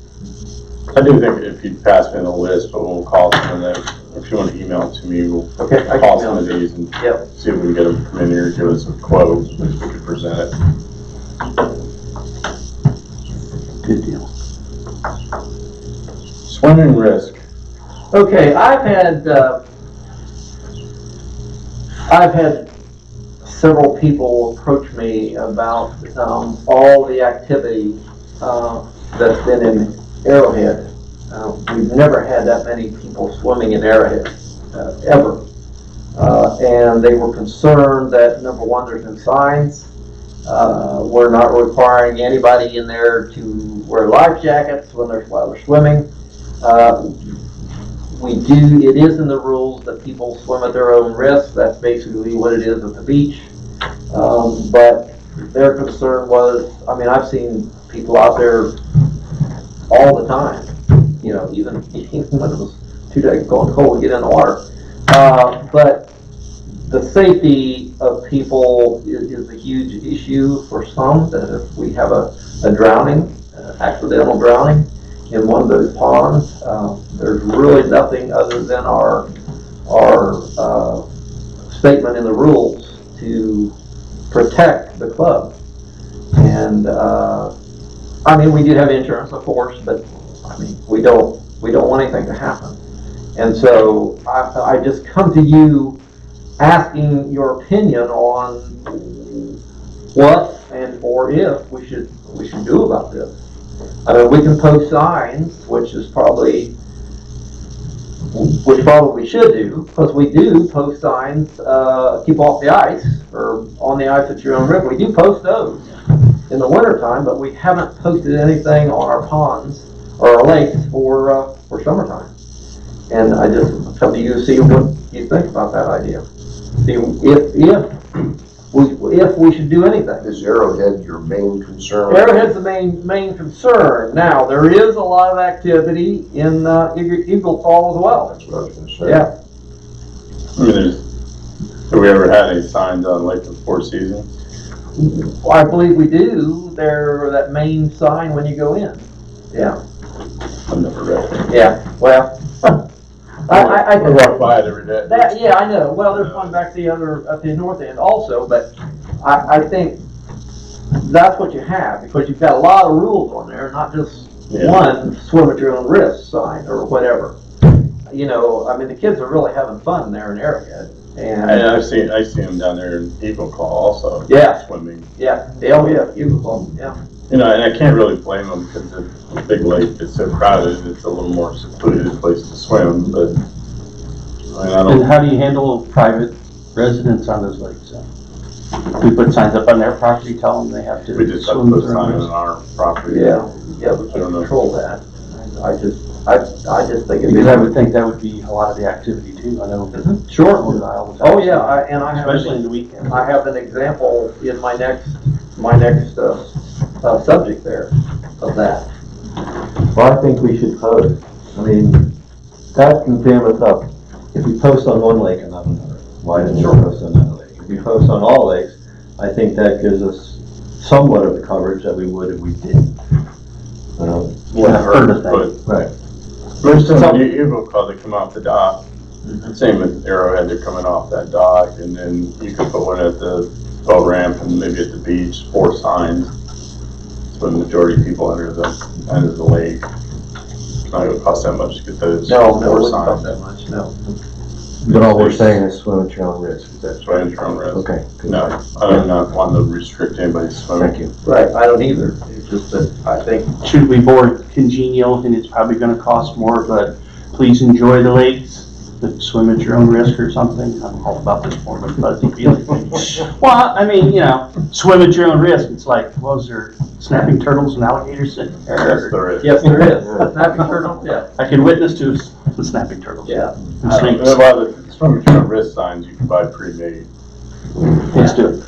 I do think if you pass me the list, but we'll call some of them. If you want to email it to me, we'll Okay, I call can some of email it. these and Yep. see if we can get them to come in here and give us a quote, which we could present it. Good deal. Swimming risk. Okay, I've had several people approach me about all the activity that's been in Arrowhead. We've never had that many people swimming in Arrowhead, ever. And they were concerned that, number one, there's no signs. We're not requiring anybody in there to wear life jackets while they're swimming. It is in the rules that people swim at their own risk. That's basically what it is at the beach. But their concern was, I've seen people out there all the time, even when it was too dark going cold to get in the water. But the safety of people is a huge issue for some, that if we have a drowning, accidental drowning in one of those ponds, there's really nothing other than our statement in the rules to protect the club. And, I mean, we do have insurance, of course, but, I mean, we don't want anything to happen. And so I just come to you asking your opinion on what and or if we should do about this. I mean, we can post signs, which probably we should do, because we do post signs, keep off the ice, or on the ice at your own risk. We do post those in the wintertime, but we haven't posted anything on our ponds or our lakes for summertime. And I just come to you to see what you think about that idea. See if we should do anything. Is Arrowhead your main concern? Arrowhead's the main concern. Now, there is a lot of activity in Eagle Fall as well. That's what I was gonna say. Yeah. I mean, have we ever had any signs on Lake of Four Seasons? I believe we do. They're that main sign when you go in. Yeah. I've never read it. Yeah. Well, I walk by it every day. that, yeah, I know. Well, there's one back at the north end also, but I think that's what you have, because you've got a lot of rules on there, not just one swim at your own risk sign or whatever. You know, I mean, the kids are really having fun there in Arrowhead. And I see them down there in Eagle Claw also. Yeah. Swimming. yeah, oh yeah, beautiful, yeah. You know, and I can't really blame them, because the big lake is so crowded, it's a little more secluded place to swim, but I mean, I And don't, how do you handle private residents on those lakes? We put signs up on their property, tell them they have to we just have to swim put through sign this. on our property. Yeah, we I can don't know. control that. I just think it'd be. Because I would think that would be a lot of the activity too. I know. Sure. Rhode Island was Oh, yeah, I have. Especially in the weekend. I have an example in my next subject there of that. Well, I think we should post. I mean, that can jam us up. If we post on one lake and not another, why didn't we post on another lake? If we post on all lakes, I think that gives us somewhat of the coverage that we would if we didn't. Wouldn't hurt to put, Right. most of them, Eagle Claw, they come off the dock. Same with Arrowhead, they're coming off that dock, and then you could put one at the boat ramp and maybe at the beach, 4 signs. So the majority of people enter the lake. It's not gonna cost that much to get those No, it 4 wouldn't cost signs. that much, no. But all we're saying is swim at your own risk. That's right, at your own risk. Okay. good. No, I do not want to restrict anybody's swimming. Thank you. Right, I don't either. It's just that I think, Should we board congenial, and it's probably gonna cost more, but please enjoy the lakes, but swim at your own risk or something? I'm all about this warm and fuzzy feeling. Well, I mean, you know, swim at your own risk. It's like, was there snapping turtles and alligators in Yes, there? there is. yes, there is. Snapping turtle, yeah, I can witness to the snapping turtles. yeah. And snakes. Well, the swim at your own risk signs you can buy pre-made. Let's do it.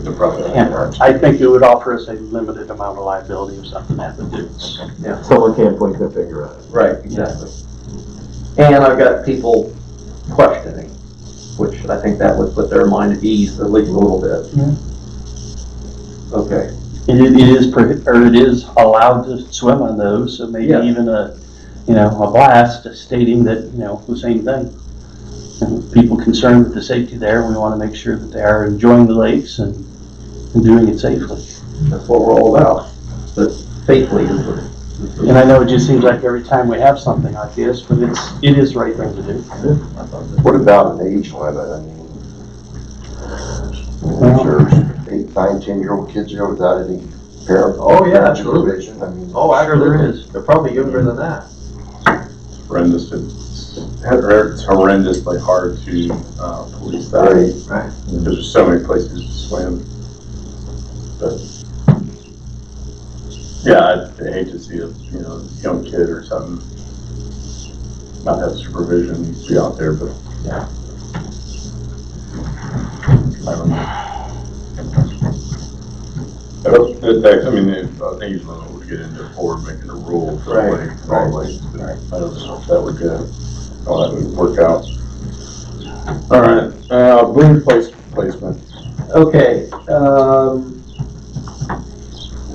They're probably And I think it would offer us a limited amount of liability if something happened to us. Someone can't point their finger at it. Right, exactly. And I've got people questioning, which I think that would put their mind at ease at least a little bit. Okay, And it is allowed to swim on those, so maybe Yeah. even a blast stating that, the same thing. And people concerned with the safety there, we want to make sure that they are enjoying the lakes and doing it safely. that's what we're all about, but safely is the. And I know it just seems like every time we have something like this, but it is the right thing to do. What about an age limit? I mean, Well- there's 8, 9, 10-year-old kids here without any parent. Oh, yeah, absolutely. supervision. I mean, Oh, Sure there is. They're probably younger than that. horrendous. It's horrendously hard to police that. Right. Because there's so many places to swim. But yeah, I hate to see a young kid or something not have supervision, be out there, but Yeah. I don't know. I mean, I think usually we would get into forward making a rule for Right, all lakes, but I don't know if that would how that would work out. All right, buoy placement. Okay,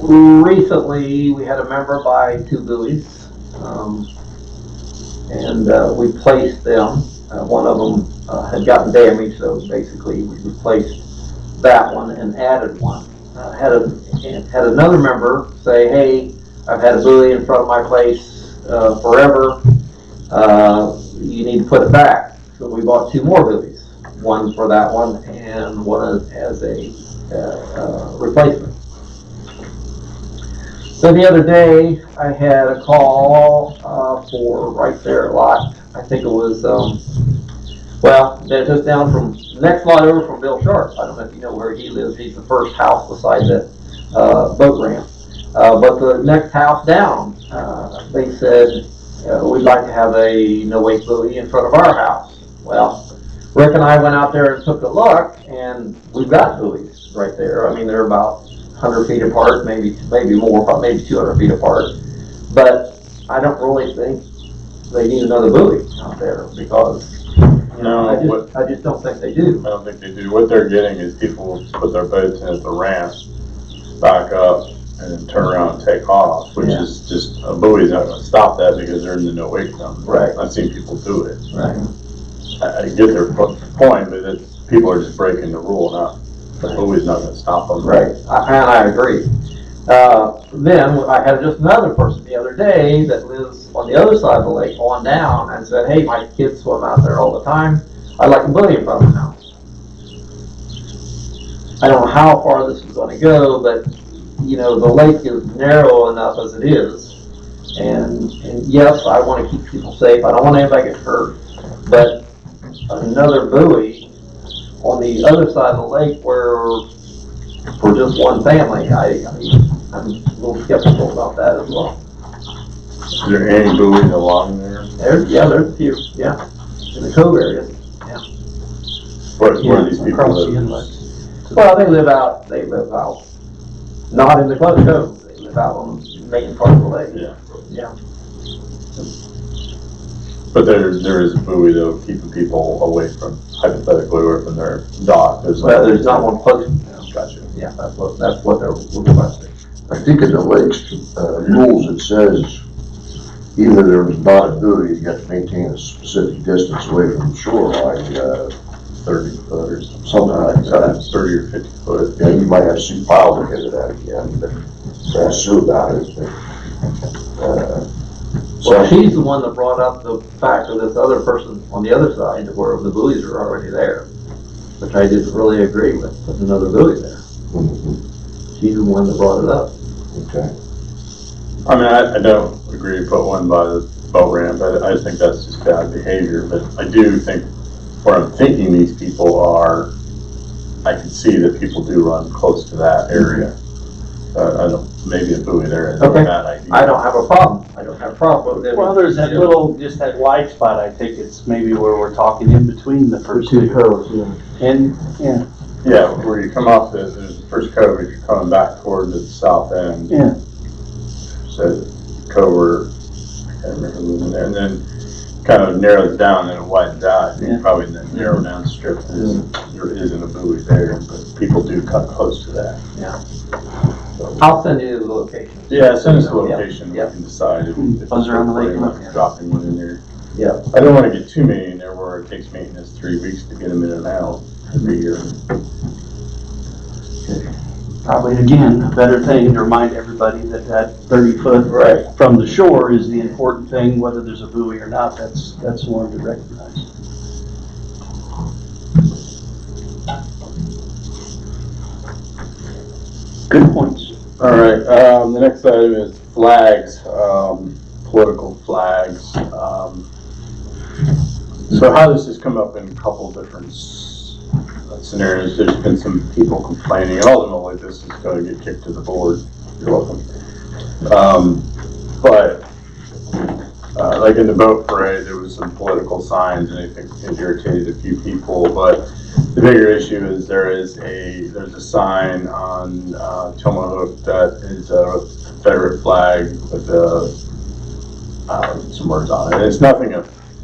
recently, we had a member buy 2 buoys, and we placed them. One of them had gotten damaged, so basically we replaced that one and added one. Had another member say, hey, I've had a buoy in front of my place forever, you need to put it back. So we bought 2 more buoys, one for that one and one as a replacement. So the other day, I had a call for right there a lot. I think it was, well, they're just down from, next lot over from Bill Sharp. I don't know if you know where he lives. He's the first house beside the boat ramp. But the next house down, they said, we'd like to have a no-wake buoy in front of our house. Well, Rick and I went out there and took a look, and we've got buoys right there. I mean, they're about 100 feet apart, maybe more, probably maybe 200 feet apart. But I don't really think they need another buoy out there because No, I just don't think they do. I don't think they do. What they're getting is people put their boats in at the ramp, back up, and then turn around and take off, which is just, a buoy's not gonna stop that because they're in the no-wake zone. Right. I've seen people do it. Right. I get their point, but it's, people are just breaking the rule, the buoy's not gonna stop them. Right, and I agree. Then I had just another person the other day that lives on the other side of the lake on down and said, hey, my kids swim out there all the time. I'd like a buoy in front of the house. I don't know how far this is going to go, but you know, the lake is narrow enough as it is. And yes, I want to keep people safe. I don't want anybody to get hurt. But another buoy on the other side of the lake where for just one family, I'm a little skeptical about that as well. Is there any buoys along there? There's a few, yeah, in the cove area. Where these people Across the live? inlet. Well, they live out, not in the cove, they live out on the main part of the lake. Yeah. Yeah. But there is a buoy though, keeping people away from, hypothetically, away from their dock. Well, there's not one close. Gotcha. Yeah, that's what they're requesting. I think in the lakes, rules, it says, even if there was not a buoy, you have to maintain a specific distance away from the shoreline, 30 foot or something like that. 30 or 50 foot. Yeah, you might have to see Powell look into that again, but ask Sue about it. Well, she's the one that brought up the fact of this other person on the other side where the buoys are already there, which I didn't really agree with, putting another buoy there. She's the one that brought it up. Okay. I mean, I don't agree to put one by the boat ramp. I think that's just bad behavior, but I do think, where I'm thinking these people are, I can see that people do run close to that area. I don't, maybe a buoy there is a Okay. bad idea. I don't have a problem. With it. Well, there's that little, just that wide spot, I think it's maybe where we're talking in between the first two. And, yeah, Yeah, where you come off there's the first cove, if you're coming back toward the south end. Yeah. So Cover, I can't remember moving there, and then kind of narrows down and it widens out. I think Yeah. probably in that narrow down strip, there isn't a buoy there, but people do cut close to that. I'll send you the location. Yeah, send us the location, we Yeah. can decide if Buzz around the lake. it's dropping one in there. Yeah. I don't want to get too many in there where it takes maintenance 3 weeks to get them in and out every year. probably again, a better thing to remind everybody that that 30 foot Right. from the shore is the important thing, whether there's a buoy or not, that's one to recognize. Good points. All right, the next item is flags, political flags. So how this has come up in a couple of different scenarios. There's been some people complaining, and ultimately this is going to get kicked to the board. You're welcome. But like in the boat parade, there was some political signs, and I think it irritated a few people. But the bigger issue is there's a sign on Tillamook that is a Confederate flag with some words on it. And it's nothing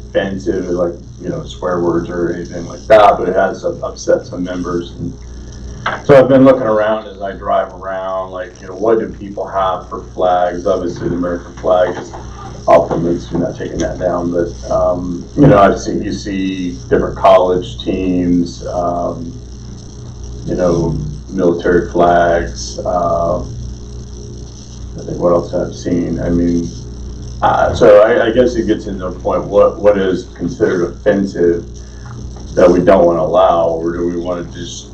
offensive, like, swear words or anything like that, but it has upset some members. And so I've been looking around as I drive around, like, what do people have for flags? Obviously, the American flag is off limits. You're not taking that down, but you see different college teams, military flags. I think what else I've seen. I mean, so I guess it gets into a point. What is considered offensive that we don't want to allow, or do we want to just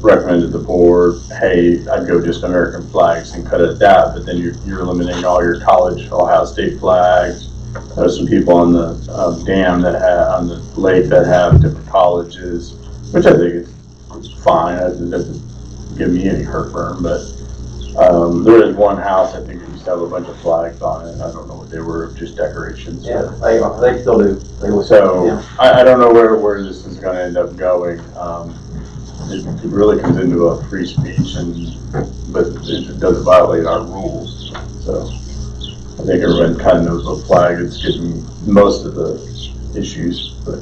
recommend to the board, hey, I'd go just American flags and cut it at that, but then you're eliminating all your college, Ohio State flags. There's some people on the dam on the lake that have different colleges, which I think is fine. It doesn't give me any heartburn, but there is one house, I think, that used to have a bunch of flags on it. I don't know what they were, just decorations. Yeah, they still do. So yeah. I don't know where this is going to end up going. It really comes into a free speech, but it does violate our rules. So I think everyone kind of knows what flag is getting most of the issues. But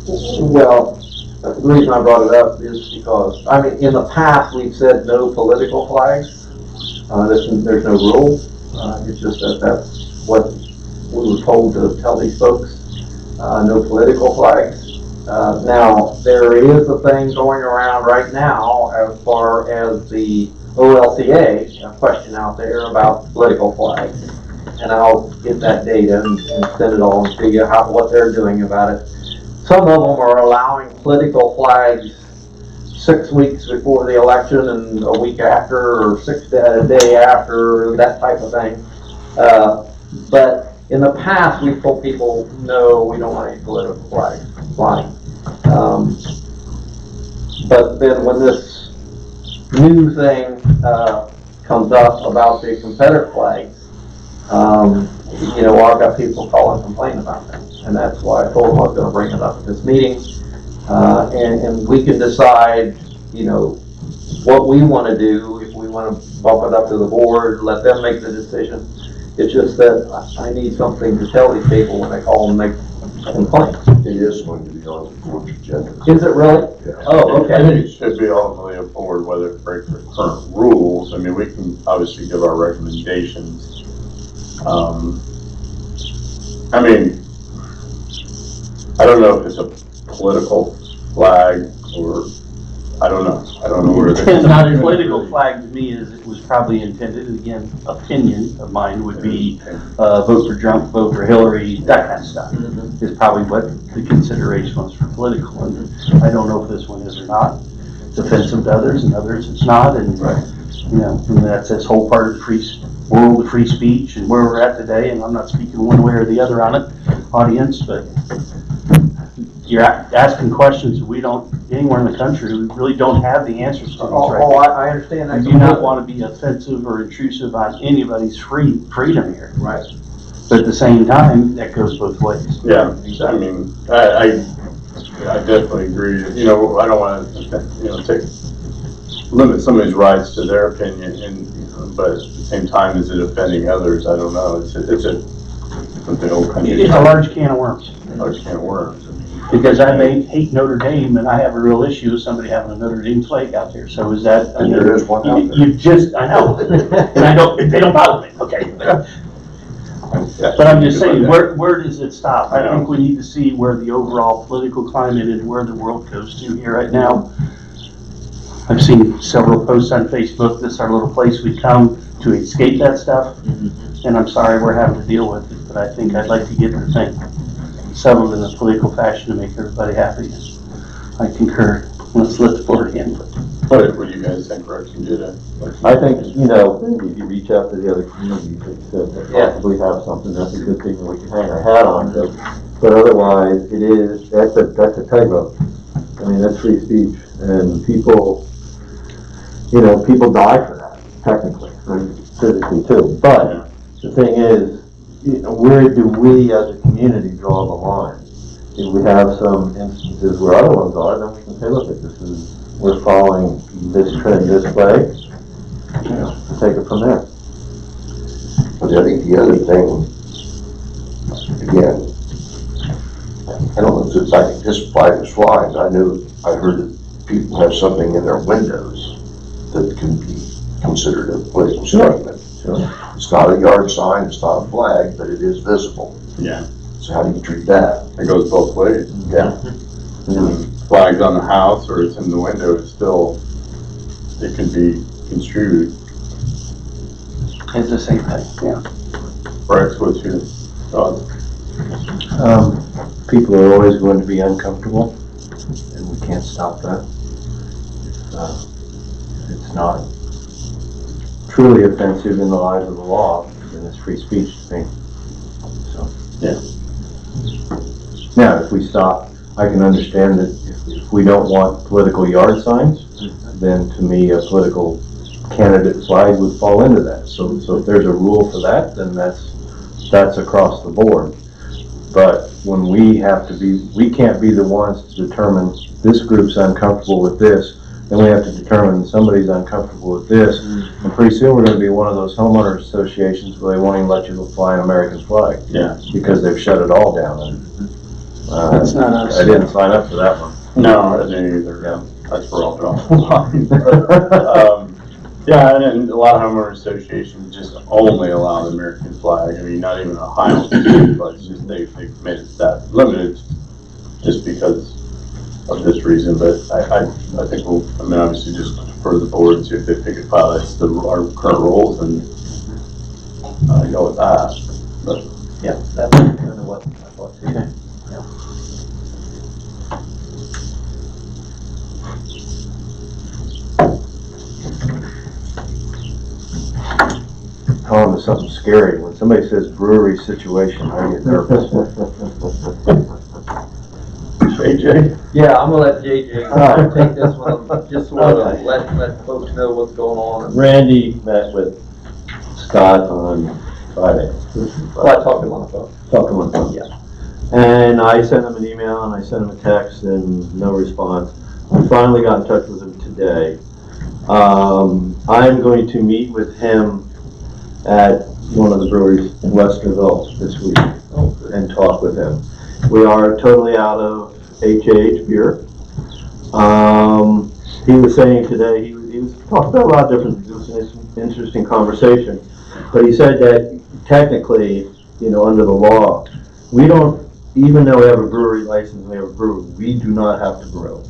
Well, the reason I brought it up is because, I mean, in the past, we've said no political flags. There's no rule. It's just that's what we were told to tell these folks. No political flags. Now, there is a thing going around right now as far as the OLCA, a question out there about political flags. And I'll get that data and send it all and figure out what they're doing about it. Some of them are allowing political flags 6 weeks before the election and a week after, or a day after, that type of thing. But in the past, we've told people, no, we don't want any political flags flying. But then when this new thing comes up about the Confederate flags, I've got people calling complaining about that. And that's why I told them I was going to bring it up at this meeting. And we can decide, what we want to do, if we want to bump it up to the board, let them make the decision. It's just that I need something to tell these people when they call and make a complaint. It is going to be on the board's agenda. Is it really? Yeah. Oh, I okay. think it should be ultimately a board, whether it breaks the current rules. I mean, we can obviously give our recommendations. I don't know if it's a political flag or, I don't know where it is. Not a political flag to me as it was probably intended. Again, opinion of mine would be vote for Trump, vote for Hillary, that kind of stuff is probably what the consideration was for political. And I don't know if this one is or not. It's offensive to others, and others it's not. And and that's this whole part of the free world of free speech and where we're at today. And I'm not speaking one way or the other on it, audience, but you're asking questions we don't, anywhere in the country, we really don't have the answers to these right now. I understand that. We do not want to be offensive or intrusive on anybody's freedom here. Right. But at the same time, that goes both ways. Yeah, I mean, I definitely agree. I don't want to, limit somebody's rights to their opinion, but at the same time, is it offending others? I don't know. It's something old country. It's a large can of worms. Large can of worms. Because I may hate Notre Dame, and I have a real issue with somebody having a Notre Dame flag out there. So is that? And there is one out there. I know, and they don't bother me. Okay. But I'm just saying, where does it stop? I think we need to see where the overall political climate and where the world goes to here right now. I've seen several posts on Facebook. This is our little place we come to escape that stuff. And I'm sorry we're having to deal with it, but I think I'd like to get the thing settled in a political fashion to make everybody happy. I concur. Let's let the board handle it. What do you guys think, Rex and Judah? I think, maybe if you reach out to the other communities that possibly have something, that's a good thing that we can hang our hat on. But otherwise, that's a tightrope. I mean, that's free speech, and people die for that, technically, right? Physically too. But the thing is, where do we as a community draw the line? If we have some instances where other ones are, then we can say, look, we're following this trend this way, take it from there. But I think the other thing again, I don't know if it's, I think this flag is flying. I heard that people have something in their windows that can be considered a political statement. It's not a yard sign, it's not a flag, but it is visible. Yeah, So how do you treat that? it goes both ways. Yeah. Flags on the house or it's in the window, it's still, it can be construed. It's the same thing, yeah. Rex, what's your thoughts? People are always going to be uncomfortable, and we can't stop that. If it's not truly offensive in the eyes of the law, then it's free speech to me. So. Yeah. Now, if we stop, I can understand that if we don't want political yard signs, then to me, a political candidate flag would fall into that. So if there's a rule for that, then that's across the board. But when we can't be the ones to determine this group's uncomfortable with this, then we have to determine somebody's uncomfortable with this. And pretty soon we're gonna be one of those homeowner associations where they won't even let you fly an American flag. Yeah. Because they've shut it all down. And, That's not us. I didn't sign up for that one. No, I didn't either. Yeah. That's where I'll draw the line. Yeah, and a lot of homeowner associations just only allow the American flag. I mean, not even Ohio, but it's just they've made it that limited just because of this reason. But I think we'll, I mean, obviously just defer to the board and see if they think it violates our current rules and go with that. But Yeah, that's kind of what I thought too. Okay. Telling me something scary. When somebody says brewery situation, I get nervous. AJ? Yeah, I'm gonna let JJ Alright. take this one, just sort of Okay. let folks know what's going on. Randy met with Scott on Friday. Well, I talked to him on the phone. Talking with him. Yeah. And I sent him an email and I sent him a text and no response. I finally got in touch with him today. I'm going to meet with him at one of the breweries in Westerville this week and talk with him. We are totally out of HAH beer. He was saying today, he was talking about a lot of different things. It was an interesting conversation. But he said that technically, under the law, we don't, even though we have a brewery license, we have a brewery, we do not have to brew.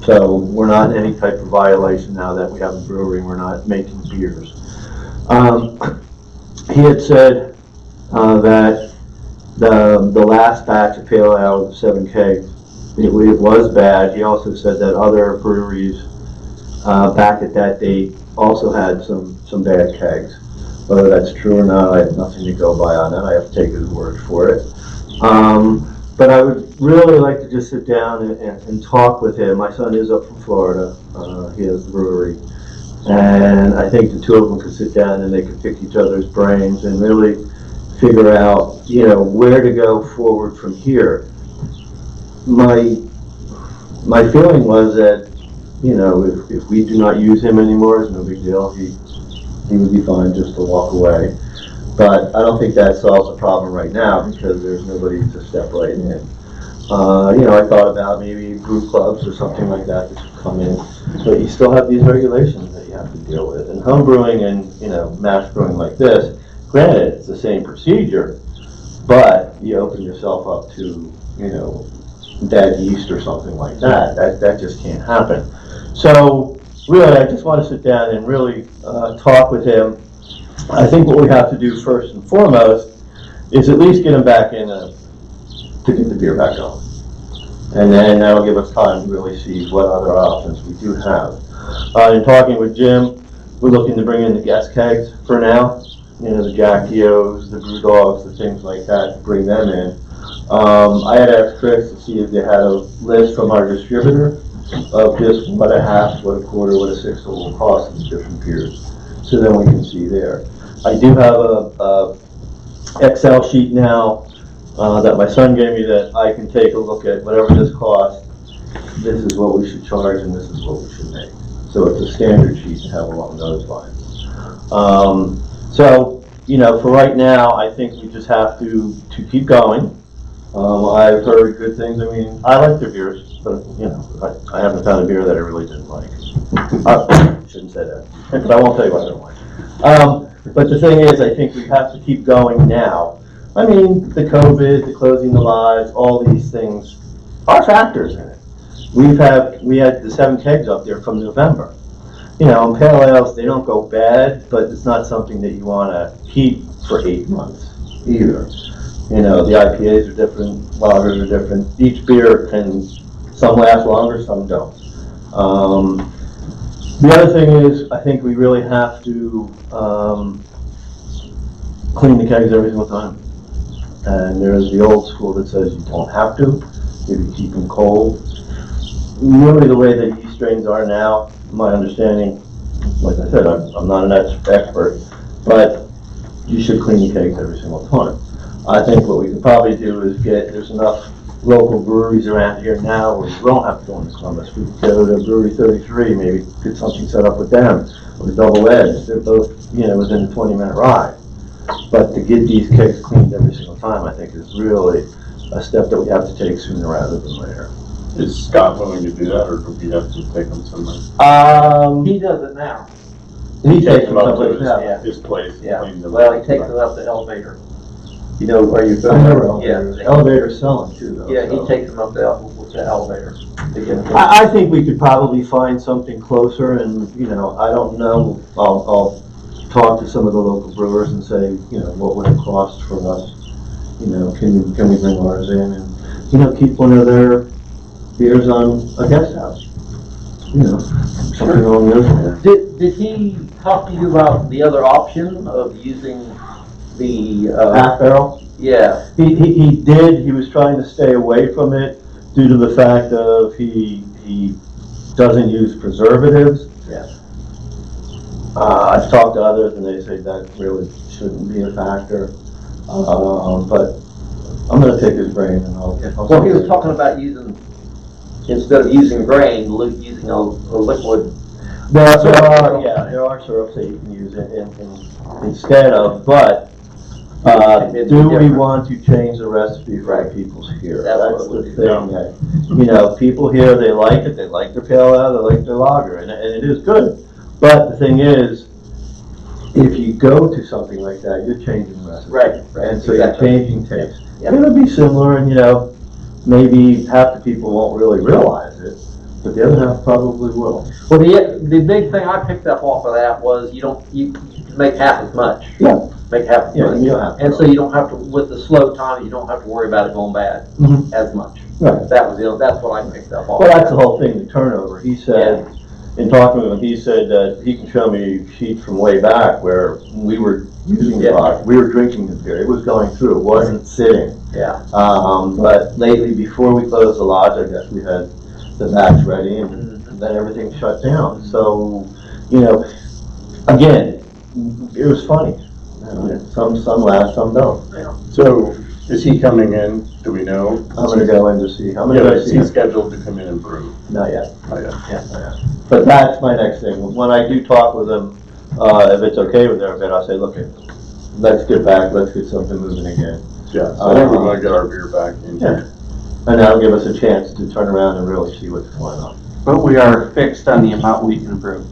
So we're not in any type of violation now that we have a brewery and we're not making beers. He had said that the last batch of pale ale, 7 kegs, it was bad. He also said that other breweries back at that date also had some bad kegs. Whether that's true or not, I have nothing to go by on that. I have to take his word for it. But I would really like to just sit down and talk with him. My son is up from Florida. He has the brewery. And I think the two of them could sit down and they could pick each other's brains and really figure out, where to go forward from here. My feeling was that, if we do not use him anymore, it's no big deal. He would be fine just to walk away. But I don't think that solves the problem right now because there's nobody to step right in. I thought about maybe brew clubs or something like that that should come in. But you still have these regulations that you have to deal with. And home brewing and, mass brewing like this, granted, it's the same procedure, but you open yourself up to, bad yeast or something like that. That just can't happen. So really, I just want to sit down and really talk with him. I think what we have to do first and foremost is at least get him back in to get the beer back on. And then that'll give us time to really see what other options we do have. In talking with Jim, we're looking to bring in the guest kegs for now. The Jack Eos, the Brew Dogs, the things like that, bring them in. I had asked Chris to see if they had a list from our distributor of just what a half, what a quarter, what a sixth will cost in different beers. So then we can see there. I do have a Excel sheet now that my son gave me that I can take a look at whatever this costs. This is what we should charge and this is what we should make. So it's a standard sheet to have along those lines. So you know, for right now, I think we just have to keep going. I've heard good things. I mean, I like their beers, but, you know, I haven't found a beer that I really didn't like. I shouldn't say that, but I won't tell you what I don't like. But the thing is, I think we have to keep going now. I mean, the COVID, the closing the lodge, all these things are factors in it. We had the 7 kegs up there from November. You know, and pale ales, they don't go bad, but it's not something that you want to keep for 8 months either. You know, the IPAs are different, lagers are different. Each beer some last longer, some don't. The other thing is, I think we really have to clean the kegs every single time. And there's the old school that says you don't have to, if you keep them cold. Really, the way that yeast strains are now, my understanding, like I said, I'm not an expert, but you should clean the kegs every single time. I think what we could probably do is there's enough local breweries around here now where you don't have to go into Columbus. We could go to Brewery 33, maybe get something set up with them, or Double Edge. They're both, you know, within a 20-minute ride. But to get these kegs cleaned every single time, I think is really a step that we have to take sooner rather than later. Is Scott willing to do that, or do we have to take him somewhere? He does it now. He takes him them up to someplace now. his place. and Yeah. clean them Well, up. he takes it up the elevator. You know, are you I familiar? know Yeah. elevators sell them too, though. Yeah, he so. takes them up the elevator. To get them. I think we could probably find something closer, and, you know, I don't know, I'll talk to some of the local brewers and say, you know, what would it cost for us? You know, can we bring ours in and, you know, keep one of their beers on a guest house? You know, something along those lines. Did he talk to you about the other option of using the, Half barrel? yeah, He did, he was trying to stay away from it due to the fact of he doesn't use preservatives. Yeah. I've talked to others and they say that really shouldn't be a factor. But I'm gonna take his brain and I'll. well, he was talking about using, instead of using grain, using a liquid. There are syrups that you can use it instead of, but do we want to change the recipe for Right. the people's here? That's That's what the it thing that, you know, people here, they like it, they like their pale ale, they like their lager, and it is good. But the thing is, if you go to something like that, you're changing the recipe. Right, And so exactly. you're changing taste. Yep. It'll be similar, and, you know, maybe half the people won't really realize it, but the other half probably will. Well, the big thing I picked up off of that was you can make half as much. Yeah. Make half as Yeah, much. you don't have to. And so you don't have to, with the slow time, you don't have to worry about it going bad Mhm. as much. Right. That's what I picked up off. Well, that's the whole thing, the turnover. He said, in talking with him, he said that he can show me sheets from way back where we were using the Yeah. box, we were drinking the beer, it was going through, it wasn't sitting. Yeah. But lately, before we closed the lodge, I guess we had the batch ready and then everything shut down. So, you know, again, it was funny. You know, some last, some don't. So, is he coming in? Do we know? I'm gonna go in to see, I'm gonna Yeah, go is see he him. scheduled to come in and brew? Not yet. Oh, yeah. Yeah, yeah. But that's my next thing. When I do talk with them, if it's okay with everybody, I'll say, look, let's get back, let's get something moving again. Yeah, so I think we're gonna get our beer back in. Yeah. And that'll give us a chance to turn around and really see what's going on. But we are fixed on the amount we can brew.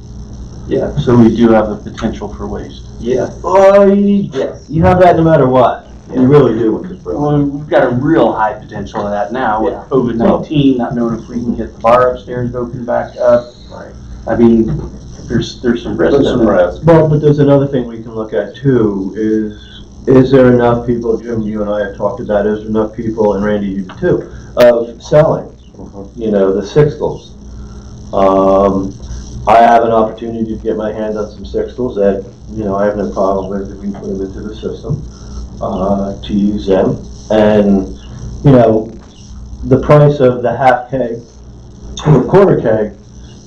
Yeah. So we do have the potential for waste. Yeah. Yes. You have that no matter what. You really do with this brew. Well, we've got a real high potential of that now with Yeah. COVID-19, not knowing if we can get the bar upstairs open back up. Right. I mean, there's some risk. There's some in it. risk. Well, but there's another thing we can look at too, is there enough people, Jim, you and I have talked about, is there enough people, and Randy, you too, of selling, you know, the sixtels. I have an opportunity to get my hands on some sixtels that, you know, I have no problem with if we put them into the system, to use them. And, you know, the price of the half keg or quarter keg,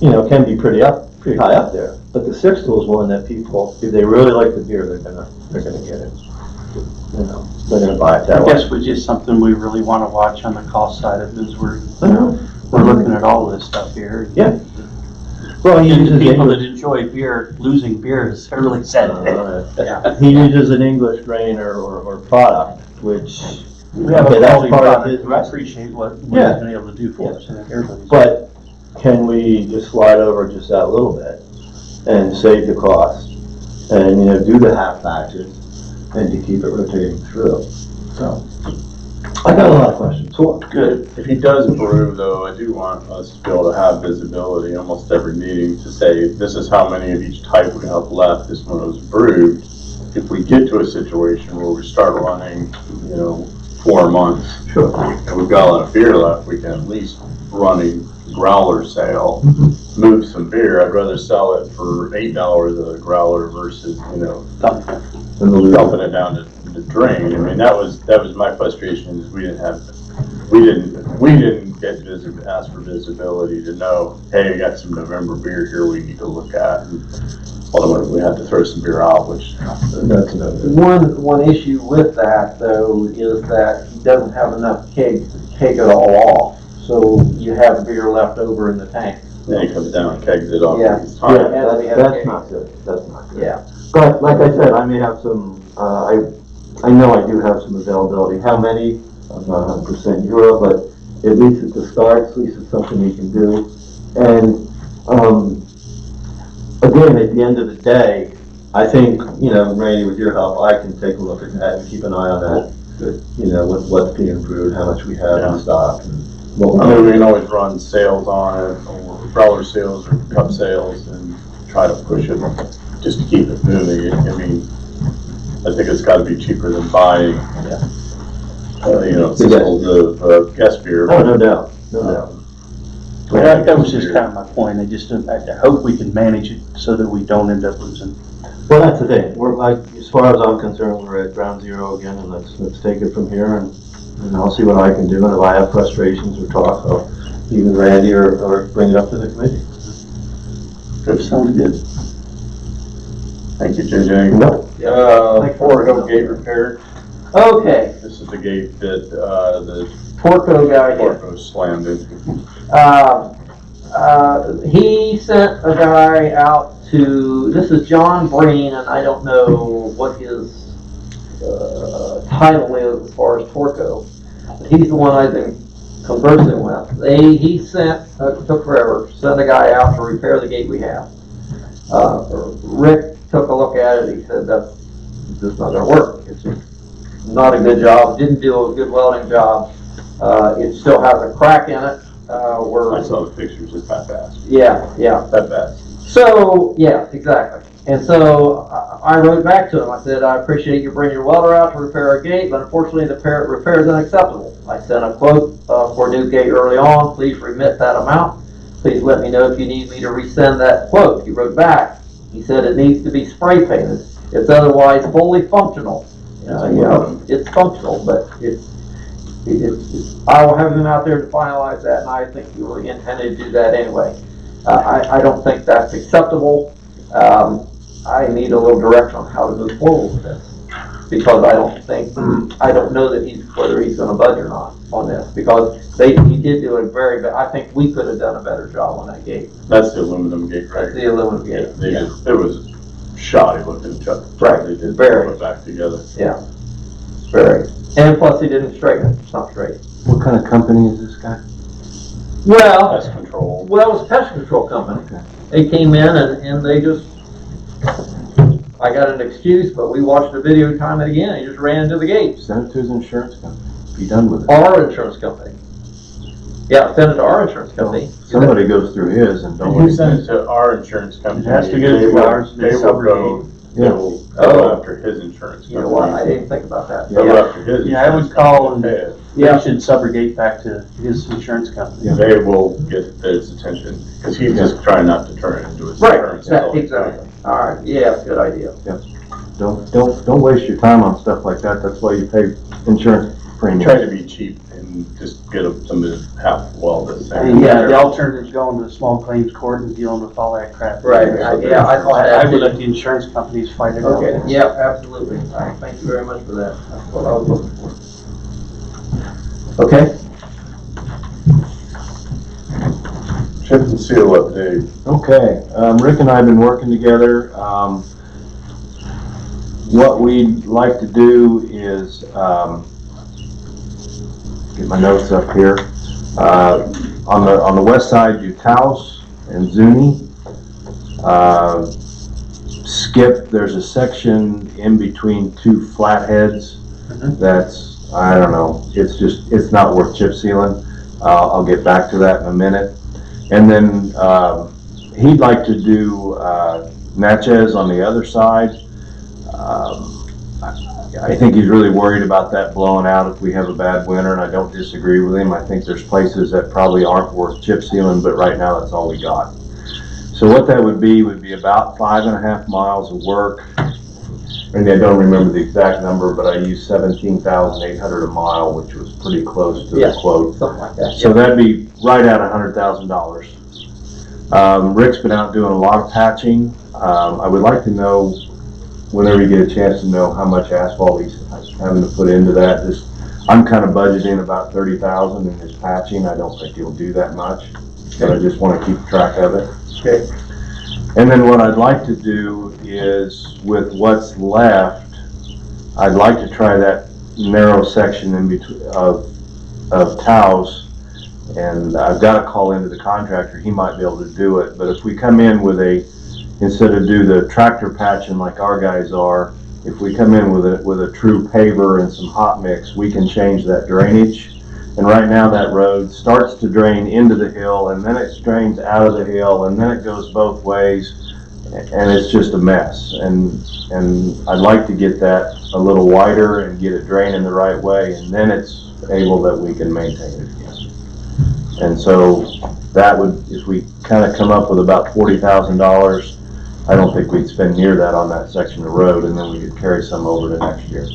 you know, can be pretty high up there. But the sixtel is one that people, if they really like the beer, they're gonna get it. You know, they're gonna buy it that I way. guess which is something we really want to watch on the cost side of it, is we're I know. looking at all this stuff here. Yeah. Well, he And uses the people that English, enjoy beer, losing beer is really sad. he uses an English grain or product, which, We have okay, a that's quality part of product, his we recipe. appreciate what he's Yeah. been able to do for us, and everybody's. But can we just slide over just that little bit and save the cost and, do the half batches and to keep it rotating through? So, I got a lot of questions. Good. If he does brew though, I do want us to be able to have visibility almost every meeting to say, this is how many of each type we have left, this one was brewed. If we get to a situation where we start running, 4 months, Sure. and we've got a lot of beer left, we can at least run a growler sale, move some beer. I'd rather sell it for $8 a growler versus, dumping it down to the drain. I mean, that was my frustration, is we didn't get ask for visibility to know, hey, I got some November beer here we need to look at. And ultimately, we had to throw some beer out, which that's One issue with that though is that he doesn't have enough kegs to keg it all off. So you have beer left over in the tank. then he comes down and kegs it off. Yeah. It's time. Yeah. That's not good, that's not good. Yeah. But like I said, I may have some, I know I do have some availability. How many? I'm not 100% sure, but at least at the start, at least it's something we can do. And, again, at the end of the day, I think, Randy, with your help, I can take a look at that and keep an eye on that. With what's being brewed, how much we have in stock. And what I mean, we can always run sales on it, or growler sales or cup sales, and try to push it just to keep it moving. I mean, I think it's gotta be cheaper than buying, singles of guest beer. Oh, no doubt, no doubt. That was just kind of my point, I hope we can manage it so that we don't end up losing. Well, that's the thing. We're as far as I'm concerned, we're at ground zero again, and let's take it from here, and I'll see what I can do. And if I have frustrations or talk, I'll even Randy or bring it up to the committee. Good, sounds good. Thank you, JJ. No. Fort Hill gate repair. Okay, This is the gate that, the Porco guy here. Porco slammed into. He sent a guy out to, this is John Breen, and I don't know what his title is as far as Porco. But he's the one I've been conversing with. He sent, took forever, sent a guy out to repair the gate we have. Rick took a look at it, he said that's just not gonna work. It's just not a good job, didn't do a good welding job. It still has a crack in it, I saw the pictures, it's that fast, yeah. that fast. So, yeah, exactly. And so I wrote back to him. I said, I appreciate you bringing your welder out to repair our gate, but unfortunately the repair is unacceptable. I sent a quote for a new gate early on. Please remit that amount. Please let me know if you need me to resend that quote. He wrote back. He said it needs to be spray painted. It's otherwise fully functional. It's functional, but I will have him out there to finalize that, and I think you were intended to do that anyway. I don't think that's acceptable. I need a little direction on how to move forward with this, because I don't know that whether he's gonna budge or not on this, because he did do a very bad, I think we could have done a better job on that gate. That's the aluminum gate, right? That's the aluminum gate. It was shoddy looking, Chuck. Right. They did Very. put it back together. Yeah, very. And plus he didn't straighten it, it's not straight. What kind of company is this guy? Well, Pest control. it was a pest control company. They came in and they just, I got an excuse, but we watched the video time and again, he just ran into the gate. Send it to his insurance company. Be done with it. Our insurance company. Yeah, send it to our insurance company. Somebody goes through his and don't. If you send it to our insurance company, It has to go they through will- ours, They they will go, they Yeah. will Oh. go after his insurance You know what, I company. didn't think about that. Go Yeah, after his Yeah, I would insurance call company and- pay it. yeah, They should subrogate back to his insurance company. They will get his attention, because he's just trying not to turn it into his right, insurance. That's all he's exactly. All right, yeah, good idea. Don't waste your time on stuff like that. That's why you pay insurance doing. premium. Try to be cheap and just get somebody to half weld this thing. And yeah, the alternative is going to the small claims court and dealing with all that crap. Right, yeah, I thought I that would too. let the insurance companies fight it out. Okay, yeah, absolutely. All right, thank you very much for that. That's what I was looking for. Okay, Chip and seal update. Okay, Rick and I have been working together. What we'd like to do is, get my notes up here. On the west side, do Taos and Zuni. Skip, there's a section in between two flatheads that's, I don't know, it's not worth chip sealing. I'll get back to that in a minute. And then he'd like to do Natchez on the other side. I think he's really worried about that blowing out if we have a bad winter, and I don't disagree with him. I think there's places that probably aren't worth chip sealing, but right now that's all we got. So what that would be about 5.5 miles of work. And I don't remember the exact number, but I used $17,800 a mile, which was pretty close to the quote. Something like that. So that'd be right at $100,000. Rick's been out doing a lot of patching. I would like to know, whenever you get a chance, to know how much asphalt he's having to put into that. I'm kind of budgeting about $30,000 in his patching. I don't think he'll do that much, but I just want to keep track of it. Okay. And then what I'd like to do is, with what's left, I'd like to try that narrow section in between of Taos, and I've got to call into the contractor. He might be able to do it, but if we come in with instead of do the tractor patching like our guys are, if we come in with a true paver and some hot mix, we can change that drainage. And right now that road starts to drain into the hill, and then it drains out of the hill, and then it goes both ways, and it's just a mess. And I'd like to get that a little wider and get it draining the right way, and then it's able that we can maintain it again. And so that would, if we kind of come up with about $40,000, I don't think we'd spend near that on that section of road, and then we could carry some over to next year.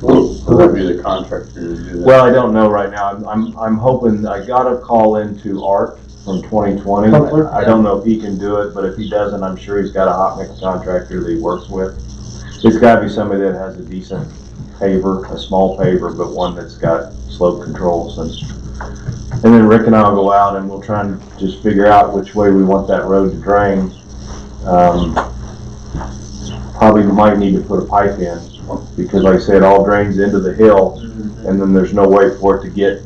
Will that be the contractor to do that? Well, I don't know right now. I'm hoping. I got a call into Art from 2020. I don't know if he can do it, but if he doesn't, I'm sure he's got a hot mix contractor that he works with. It's got to be somebody that has a decent paver, a small paver, but one that's got slope controls. And then Rick and I will go out and we'll try and just figure out which way we want that road to drain. Probably might need to put a pipe in, because like I said, it all drains into the hill, and then there's no way for it to get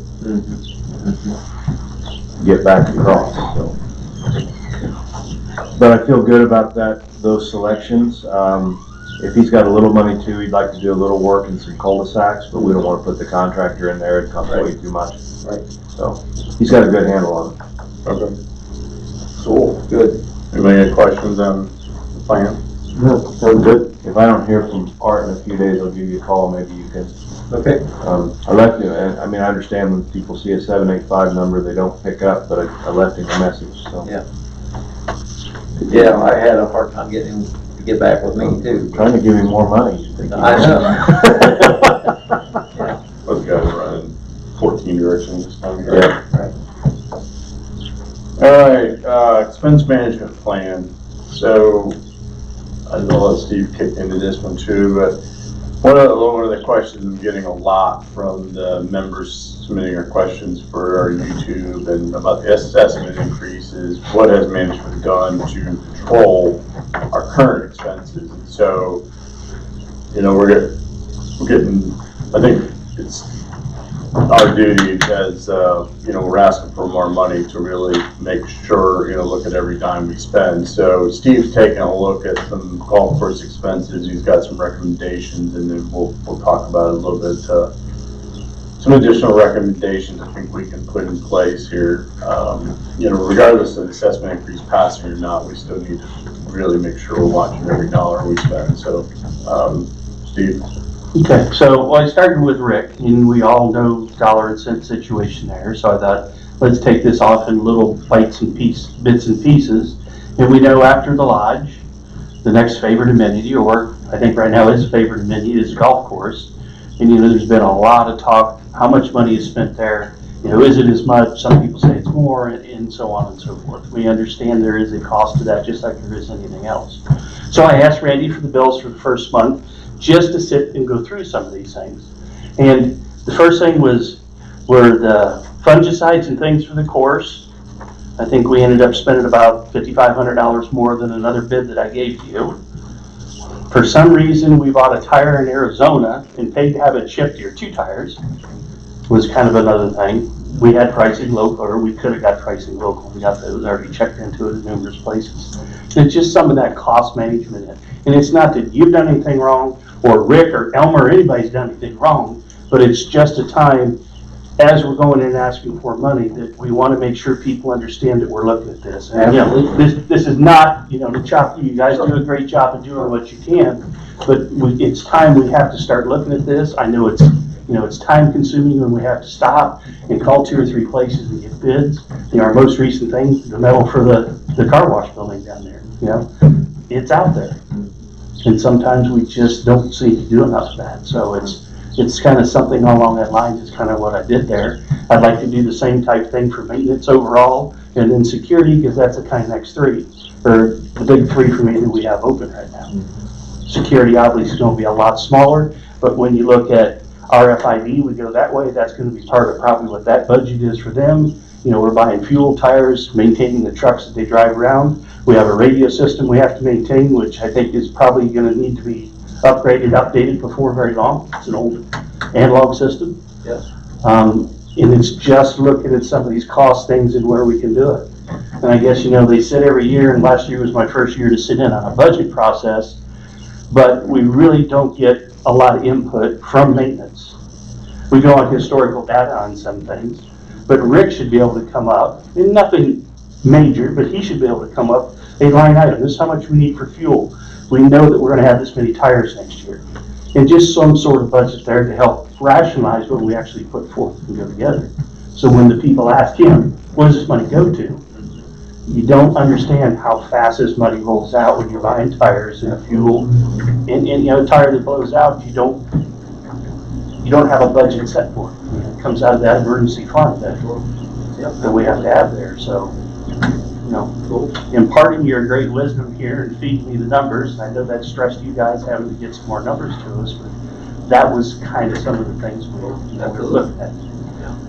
back across. So. But I feel good about those selections. If he's got a little money too, he'd like to do a little work in some cul-de-sacs, but we don't want to put the contractor in there. It costs way too much. Right. So he's got a good handle on it. Okay. Cool, good. Anybody got questions on the plan? No, sounds good. If I don't hear from Art in a few days, I'll give you a call. Maybe you can. Okay. I left him, and I mean, I understand when people see a 785 number, they don't pick up, but I left him a message, so. Yeah. Yeah, I had a hard time getting him to get back with me too. Trying to give him more money. I know. Those guys running 14 directions this time. Yeah. Right. All right, expense management plan. So I know that Steve kicked into this one too, but one of the questions I'm getting a lot from the members submitting their questions for our YouTube and about the estimate increases, what has management done to control our current expenses? And so, you know, we're getting, I think it's our duty as, you know, we're asking for more money to really make sure, you know, look at every dime we spend. So Steve's taking a look at some golf course expenses. He's got some recommendations, and then we'll talk about it a little bit. Some additional recommendations I think we can put in place here. You know, regardless of the assessment increase passing or not, we still need to really make sure we're watching every dollar we spend. So, Steve. Okay, so I started with Rick, and we all know dollar and cent situation there, so I thought, let's take this off in little bits and pieces. And we know after the lodge, the next favorite amenity, or I think right now his favorite amenity, is golf course. And you know, there's been a lot of talk, how much money is spent there, you know, is it as much? Some people say it's more, and so on and so forth. We understand there is a cost to that, just like there is anything else. So I asked Randy for the bills for the first month, just to sit and go through some of these things. And the first thing were the fungicides and things for the course, I think we ended up spending about $5,500 more than another bid that I gave to you. For some reason, we bought a tire in Arizona and paid to have it shipped here, 2 tires, was kind of another thing. We had pricing local, or we could have got pricing local. We got those, already checked into it in numerous places. It's just some of that cost management. And it's not that you've done anything wrong, or Rick or Elmer or anybody's done anything wrong, but it's just a time, as we're going in and asking for money, that we want to make sure people understand that we're looking at this. And, you know, this is not, you know, to chop you guys do a great job of doing what you can, but it's time we have to start looking at this. I know it's, you know, it's time consuming when we have to stop and call 2 or 3 places and get bids. You know, our most recent thing, the metal for the car wash building down there, you know, it's out there. And sometimes we just don't seem to do enough of that. So it's kind of something along that lines is kind of what I did there. I'd like to do the same type thing for maintenance overall, and then security, because that's the kind of next 3, or the big 3 for me that we have open right now. Security obviously is going to be a lot smaller, but when you look at RFID, we go that way, that's going to be part of probably what that budget is for them. You know, we're buying fuel, tires, maintaining the trucks that they drive around. We have a radio system we have to maintain, which I think is probably going to need to be upgraded, updated before very long. It's an old analog system. Yes. And it's just looking at some of these cost things and where we can do it. And I guess, you know, they sit every year, and last year was my first year to sit in on a budget process, but we really don't get a lot of input from maintenance. We go on historical data on some things, but Rick should be able to come up, and nothing major, but he should be able to come up, a line item, this is how much we need for fuel. We know that we're gonna have this many tires next year. And just some sort of budget there to help rationalize what we actually put forth and go together. So when the people ask him, where does this money go to? You don't understand how fast this money rolls out when you're buying tires and fuel. And you know, a tire that blows out, you don't have a budget set for it. You know, it comes out of that emergency fund that we have to have there. So, you know, imparting your great wisdom here and feeding me the numbers, and I know that stressed you guys having to get some more numbers to us, but that was kind of some of the things we were looking at.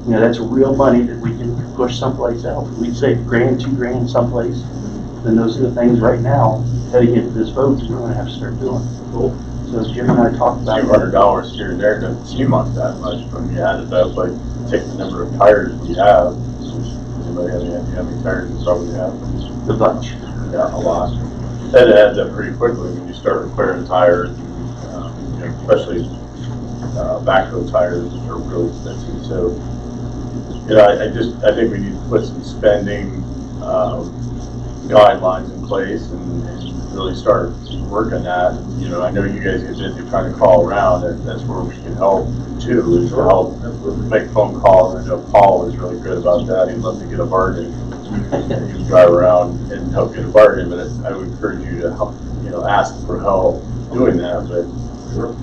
You know, that's real money that we can push someplace else. We'd say $1,000, $2,000 someplace. Then those are the things right now, heading into this vote, we're gonna have to start doing. So Jim and I talked about $200 here and there doesn't seem like that much, but when you add it up, like, take the number of tires we have. Anybody have any idea how many tires we probably have? the bunch. Yeah, a lot. That adds up pretty quickly when you start repairing tires, you know, especially backhoe tires, which are really expensive. So, you know, I think we need to put some spending guidelines in place and really start working that. You know, I know you guys get busy trying to call around, and that's where we can help too, is to help make phone calls. I know Paul is really good about that. He'd love to get a bargain. You can drive around and help get a bargain, but I would encourage you to help, you know, ask for help doing that. But,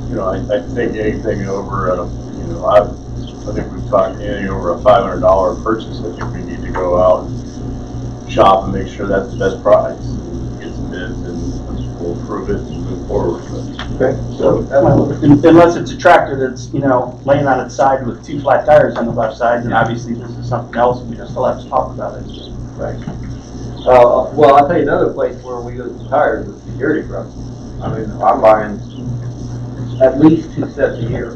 you know, I think anything over, you know, I think we've talked anything over a $500 purchase. I think we need to go out and shop and make sure that's the best price, and get some bids, and we'll approve it and move forward with it. Okay, so, Unless it's a tractor that's, you know, laying on its side with 2 flat tires on the left side, then obviously this is something else, and we just still have to talk about it. right. Well, I'll tell you another place where we use tires is security trucks. I mean, I'm buying at least 2 sets a year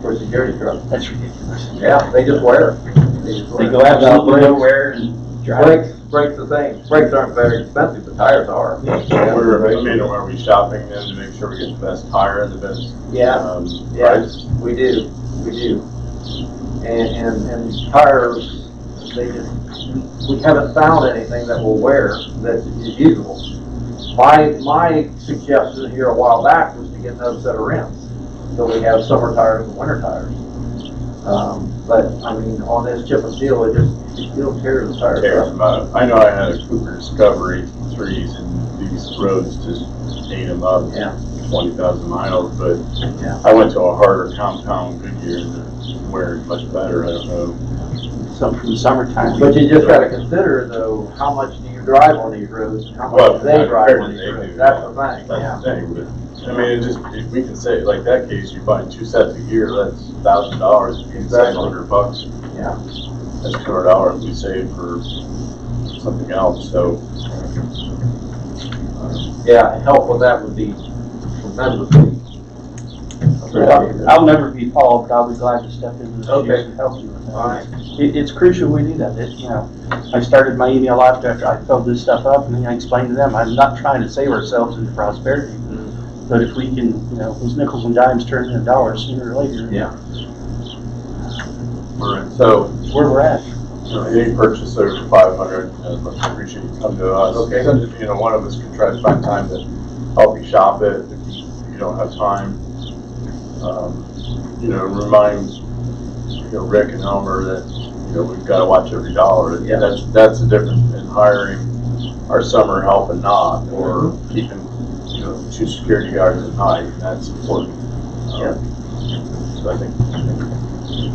for a security truck. That's ridiculous. Yeah, they just wear it. They go absolutely nowhere and drive. Brakes the same. Brakes aren't very expensive, but tires are. Are we shopping then to make sure we get the best tire and the best price? We do. And tires, we haven't found anything that will wear that is usable. My suggestion here a while back was to get another set of rims, so we have summer tires and winter tires. But I mean, on this chip and seal, it still tears the tires Tears up. them up. I know I had a Cooper Discovery 3s, and these roads just ate them up. Yeah. 20,000 miles, but Yeah. I went to a harder compound Goodyear that wears much better. I don't know. Some from the summertime. But you just gotta consider though, how much do you drive on these roads, and how much Well, do they drive on they these roads? do. That's the thing, yeah. That's the thing, but I mean, we can say, like that case, you buy 2 sets a year, that's $1,000, you can save $100. Yeah. That's $200 we save for something else, so. Yeah, help with that would be tremendously. I'll never be Paul, but I'll be glad to step into the shoes Okay. and help you with that. All right. It's crucial we do that. I started my email after I filled this stuff up, and then I explained to them, I'm not trying to save ourselves into prosperity. But if we can, those nickels and dimes turn into dollars sooner or later. Yeah. All right, so, Where we're at. any purchase over 500, I appreciate you come to us. Okay. One of us can try to find time to help you shop it if you don't have time. Remind, Rick and Elmer that, we've got to watch every dollar. Yeah. That's the difference in hiring our summer help and not, or keeping, 2 security guards at night. That's important. So I think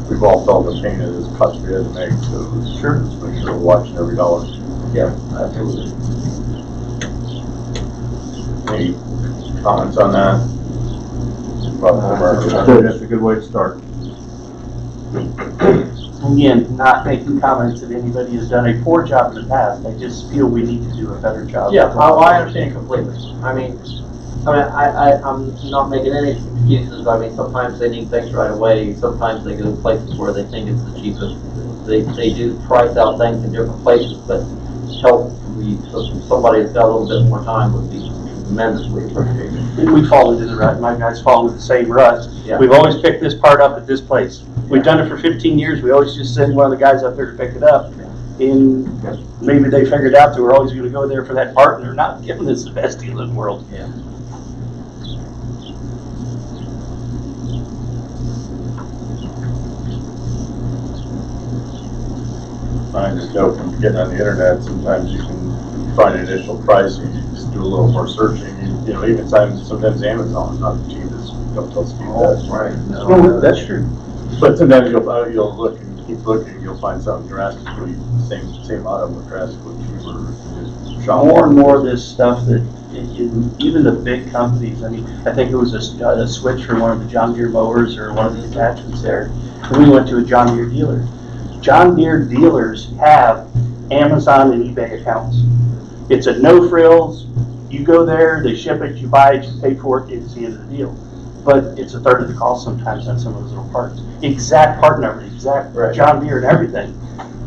we've all felt the pain of this cuts we had to make, so let's make sure we're watching every dollar. Yeah, absolutely. Any comments on that? I think that's a good way to start. Again, not making comments that anybody has done a poor job in the past. I just feel we need to do a better job. Yeah, I understand completely. I'm not making any excuses. Sometimes they need things right away. Sometimes they go to places where they think it's the cheapest. They do price out things in different places, but help somebody that's got a little bit more time would be tremendously appreciated. We fall into the rut. My guys fall into the same rut. Yeah. We've always picked this part up at this place. We've done it for 15 years. We always just send one of the guys up there to pick it up. And maybe they figured out that we're always going to go there for that part, and they're not giving us the best deal in the world. Yeah. I just know from getting on the internet, sometimes you can find an initial price, and you just do a little more searching. Even sometimes Amazon is not the cheapest. Don't tell Steve that. Right. No, that's true. But sometimes you'll look and keep looking, you'll find something drastically, same item, but drastically cheaper. Just shop More and more of this stuff that even the big companies, I think it was a switch for one of the John Deere mowers or one of the attachments there. And we went to a John Deere dealer. John Deere dealers have Amazon and eBay accounts. It's a no frills. You go there, they ship it, you buy it, you pay for it, it's the end of the deal. But it's a third of the cost sometimes on some of those little parts. Exact part number, exact John Deere and everything.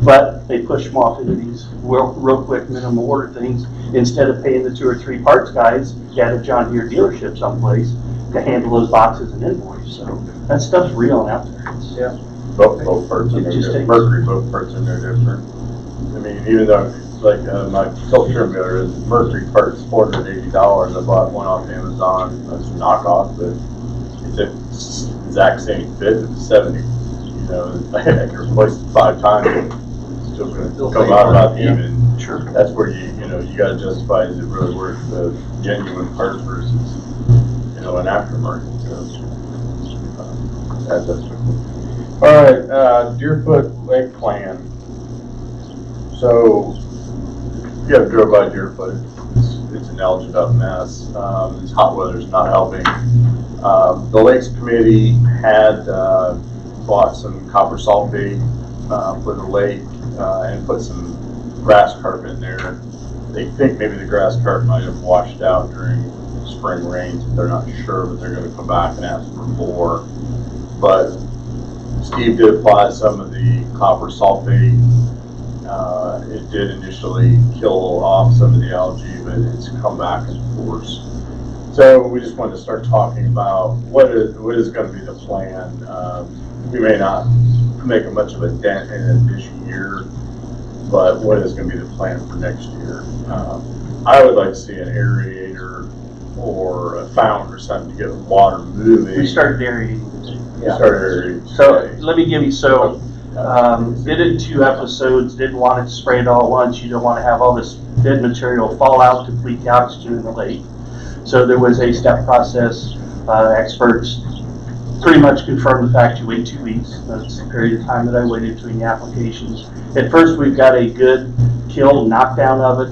But they push them off into these real quick minimum order things. Instead of paying the 2 or 3 parts guys at a John Deere dealership someplace to handle those boxes and invoice. So that stuff's real and out there. Yeah. both parts in It there, just takes- Mercury, both parts in there different. Even though, my tilt trim motor is Mercury parts $480, I bought one off Amazon, that's a knockoff, but it's the exact same fit, it's 70. I can replace it 5 times, it's still gonna come out about even. Sure. That's where you gotta justify, is it really worth the genuine parts versus, an aftermarket, so. That's it. All right, Deerfoot Lake Plan. So, if you have drove by Deerfoot, it's an algaed up mess. This hot weather's not helping. The Lakes Committee had bought some copper sulfate for the lake and put some grass carp in there. They think maybe the grass carp might have washed out during spring rains. They're not sure, but they're going to come back and ask for more. But Steve did apply some of the copper sulfate. It did initially kill off some of the algae, but it's come back in force. So we just wanted to start talking about what is going to be the plan. We may not make much of a dent in it this year, but what is going to be the plan for next year? I would like to see an aerator or a fountain or something to get the water moving. We started aerating. So Let me give you, did it in 2 episodes, didn't want it sprayed all at once. You don't want to have all this dead material fall out, deplete the oxygen in the lake. So there was a step process. Experts pretty much confirmed the fact you wait 2 weeks. That's the period of time that I waited between the applications. At first, we've got a good kill knockdown of it,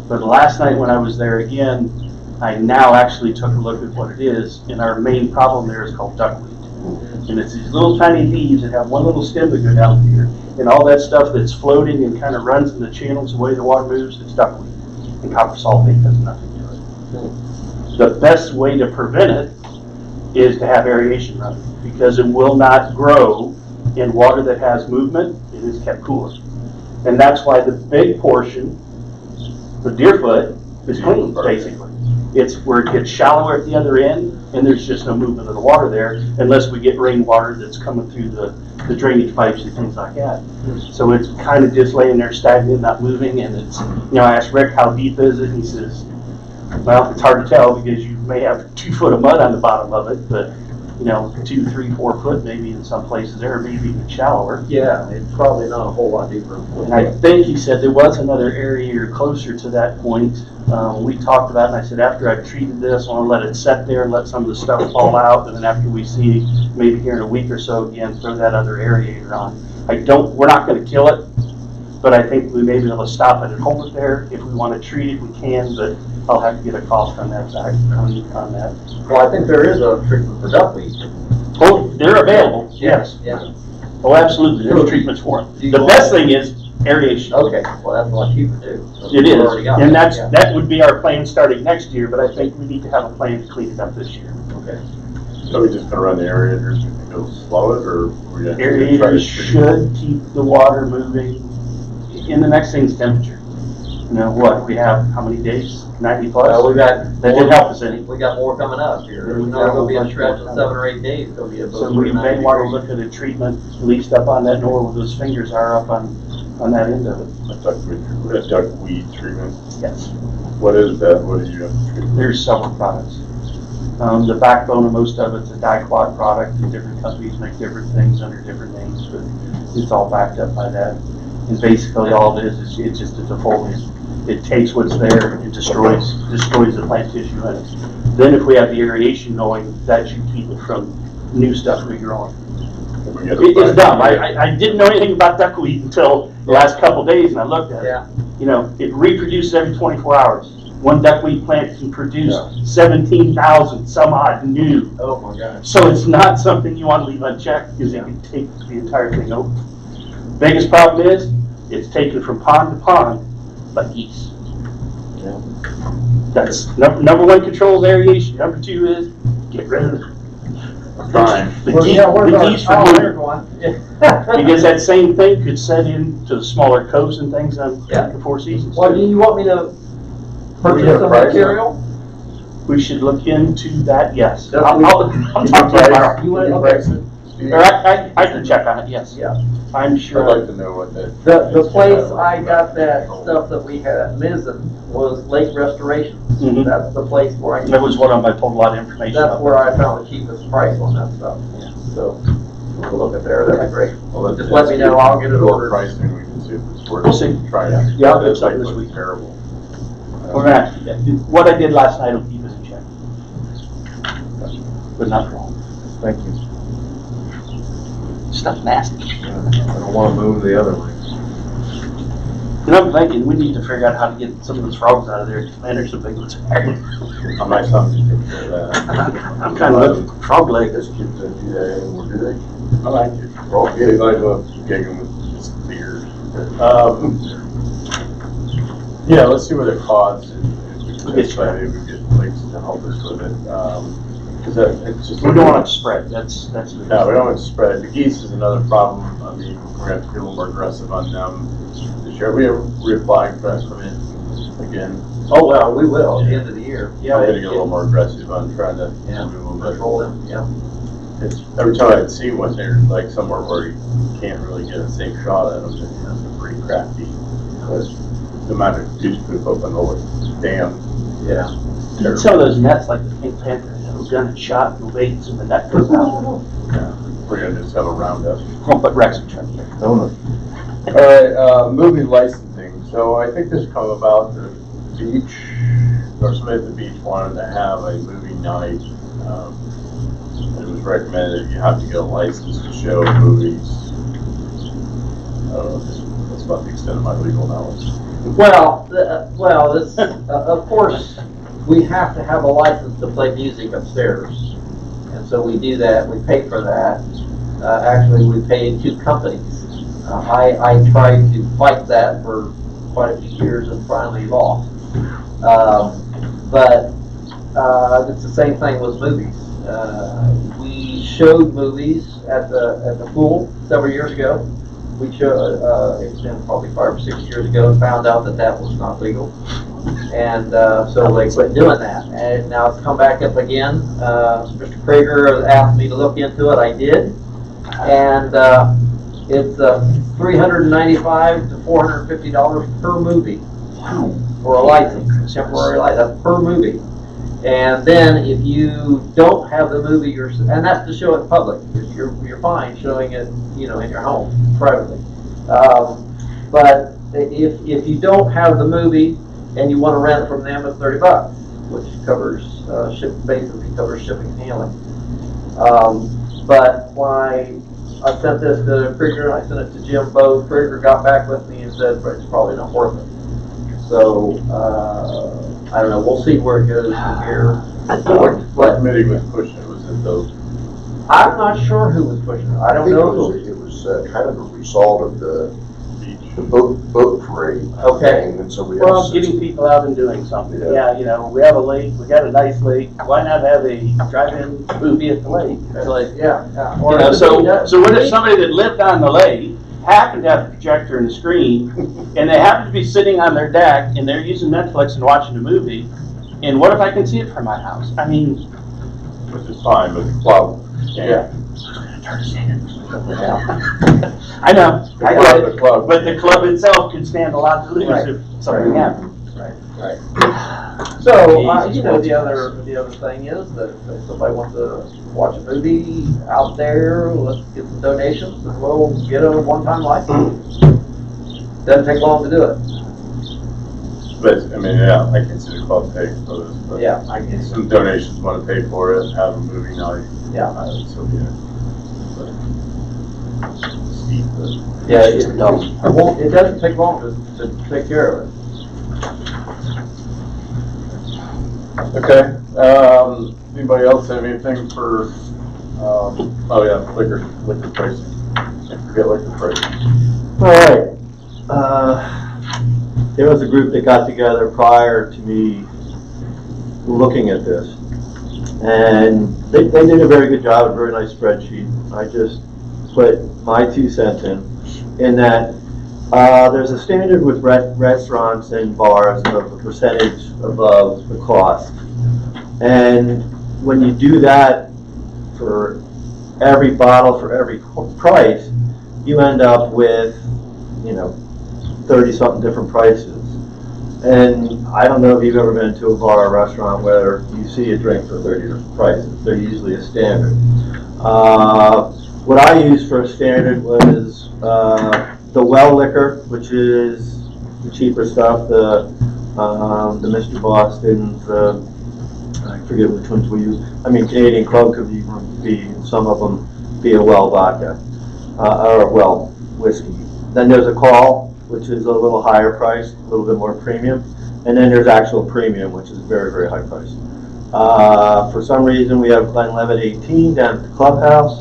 but last night when I was there again, I now actually took a look at what it is, and our main problem there is called duckweed. And it's these little tiny leaves that have one little stem that go down here. And all that stuff that's floating and kind of runs in the channels, the way the water moves, it's duckweed. And copper sulfate does nothing to it. The best way to prevent it is to have aeration running, because it will not grow in water that has movement. It is kept cooler. And that's why the big portion, the Deerfoot, is clean, basically. It's where it gets shallower at the other end, and there's just no movement of the water there, unless we get rainwater that's coming through the drainage pipes and things like that. So it's kind of just laying there stagnant, not moving, and it's, I asked Rick, how deep is it? And he says, well, it's hard to tell because you may have 2 foot of mud on the bottom of it, but 2, 3, 4 foot maybe in some places there, maybe even shallower. Yeah, it's probably not a whole lot deeper. And I think he said there was another area or closer to that point. We talked about it, and I said, after I've treated this, I want to let it set there and let some of the stuff fall out, and then after we see, maybe here in a week or so again, throw that other aerator on. We're not going to kill it, but I think we may be able to stop it and hold it there. If we want to treat it, we can, but I'll have to get a cost on that back, on that. Well, I think there is a treatment for duckweed. Oh, they're available, yes. Yeah. Oh, absolutely, there's treatments for it. Do you The want- best thing is aeration. Okay, well, that's a lot cheaper too. It We've already is, got and that, yeah. that would be our plan starting next year, but I think we need to have a plan to clean it up this year. Okay. So we just gonna run the aerators, you think it'll slow it, or we're gonna try to Aerators treat it? should keep the water moving. In the next thing's temperature. What, we have, how many days? 90 plus? We got. That didn't help us any. We got more coming up here. There's not gonna be a stretch of 7 or 8 days. There'll be a. So we may want to look at a treatment, at least up on that knoll where those fingers are up on that end of it. A duckweed treatment. Yes. What is that? What do you treat? There's several products. The backbone of most of it's a diclot product, and different companies make different things under different names, but it's all backed up by that. And basically all it is it's just a defoliant. It takes what's there and destroys the plant tissue in it. Then if we have the aeration going, that should keep it from new stuff regrowing. Can we get a It's plan? dumb. I didn't know anything about duckweed until the last couple days, and I looked at it. Yeah. It reproduces every 24 hours. One duckweed plant can produce Yeah. 17,000 some odd new. Oh, my gosh. So it's not something you want to leave unchecked, because it can take the entire thing over. Biggest problem is, it's taken from pond to pond by geese. Yeah. That's number one, control is aeration. Number 2 is get rid of Fine. the Well, geese. yeah, where's The our- geese oh, from there's one. because that same thing could set into the smaller coves and things on Yeah. the Four Seasons. Well, do you want me to we purchase have some price on it? material? We should look into that, yes. That's I'll talk to you tomorrow. You want Can to, you okay. price it, Steve? Or I can check on it, yes. Yeah. I'm I'd sure. like to know what that. The place I got that stuff that we had at Mizzen was Lake Restoration. Mhm. That's the place where That was one of them I pulled a lot of information that's about. where I found the cheapest price on that stuff. Yeah. So, we'll look at there, that'd be great. Well, Just let me know, I'll get it ordered. Pricing, we can see if it's worth. We'll see. Trying to. Yeah, I'll get That something site this looks week. terrible. We're gonna, what I did last night will keep us in check. But not wrong. Thank you. Stuff nasty. I don't wanna move the other way. And I'm thinking, we need to figure out how to get some of those frogs out of there, man, there's some big ones. My son can take care of that. I'm kinda looking for frog legs. This kid doesn't do that anymore, do they? I like it. Oh, Yeah, yeah. I love giggling with his beard. Yeah, let's see what it costs. If we can maybe we get links to help us with it. Cause it's just. We don't want it to spread, that's the. No, we don't want it to spread. The geese is another problem. I mean, we're gonna have to be a little more aggressive on them this year. We are reapplying for that permit again. Oh, well, we will, at the end of the year. Yeah, we're gonna get a little more aggressive on trying to do Yeah. a little bit. Control them, yeah. It's, every time I'd see one, there's like somewhere where you can't really get a safe shot at them, and they're pretty crafty. Because the amount of goose poop up on the whole dam. Yeah. Some of those nets, like the Pink Panther, a gun and shot and waits and the net goes out. We're gonna just have a roundup. We'll put Rex in charge. All right, movie licensing. So I think this come about the beach, or somebody at the beach wanted to have a movie night. It was recommended that you have to get a license to show movies. I don't know, that's about the extent of my legal knowledge. Well, this, of course, we have to have a license to play music upstairs. And so we do that, we pay for that. Actually, we pay 2 companies I tried to fight that for quite a few years and finally lost. But it's the same thing with movies. We showed movies at the pool several years ago. We showed, it's been probably 5 or 6 years ago, and found out that was not legal. And so they quit doing that. And now it's come back up again. Mr. Prager asked me to look into it. I did. And it's $395 to $450 per movie for a license, temporary license per movie. And then if you don't have the movie, and that's to show it public. You're fine showing it, in your home privately. But if you don't have the movie and you want to rent it from them, it's $30, which covers basically covers shipping and handling. But when I sent this to Krieger, I sent it to Jim Bowe. Krieger got back with me and said, but it's probably not worth it. So, I don't know, we'll see where it goes from here. What committee was pushing it? Was it those? I'm not sure who was pushing it. I don't know. It was kind of a result of the boat parade. Okay. And so we Well, have getting people out and doing something. Yeah. Yeah, we have a lake, we got a nice lake, why not have a drive-in movie at the lake? Yeah. So what if somebody that lived on the lake happened to have a projector and a screen, and they happen to be sitting on their deck, and they're using Netflix and watching a movie, and what if I can see it from my house? I mean... Which is fine, but the club can't. I know, I The get it, club. but the club itself could stand a lot to lose if something happened. So, the other thing is that if somebody wants to watch a movie out there, let's get some donations and we'll get a one-time license. Doesn't take long to do it. But, I mean, yeah, I can see the club pay for this, but Yeah, I guess. some donations want to pay for it, have a movie night. Yeah. So, yeah. But, steep, but- Yeah, it doesn't take long to take care of it. Okay, anybody else have anything for, oh yeah, liquor pricing. Can't forget liquor pricing. All right. There was a group that got together prior to me looking at this. And they did a very good job, a very nice spreadsheet. I just put my 2 cents in that there's a standard with restaurants and bars of the percentage above the cost. And when you do that for every bottle, for every price, you end up with, 30-something different prices. And I don't know if you've ever been to a bar or restaurant where you see a drink for 30 different prices. They're usually a standard. What I used for a standard was the well liquor, which is the cheaper stuff, the Mr. Boston's, I forget which ones we use. I mean, Canadian Club could be some of them be a well vodka, or a well whiskey. Then there's a call, which is a little higher price, a little bit more premium. And then there's actual premium, which is very, very high price. For some reason, we have Glenlivet 18 down at the clubhouse,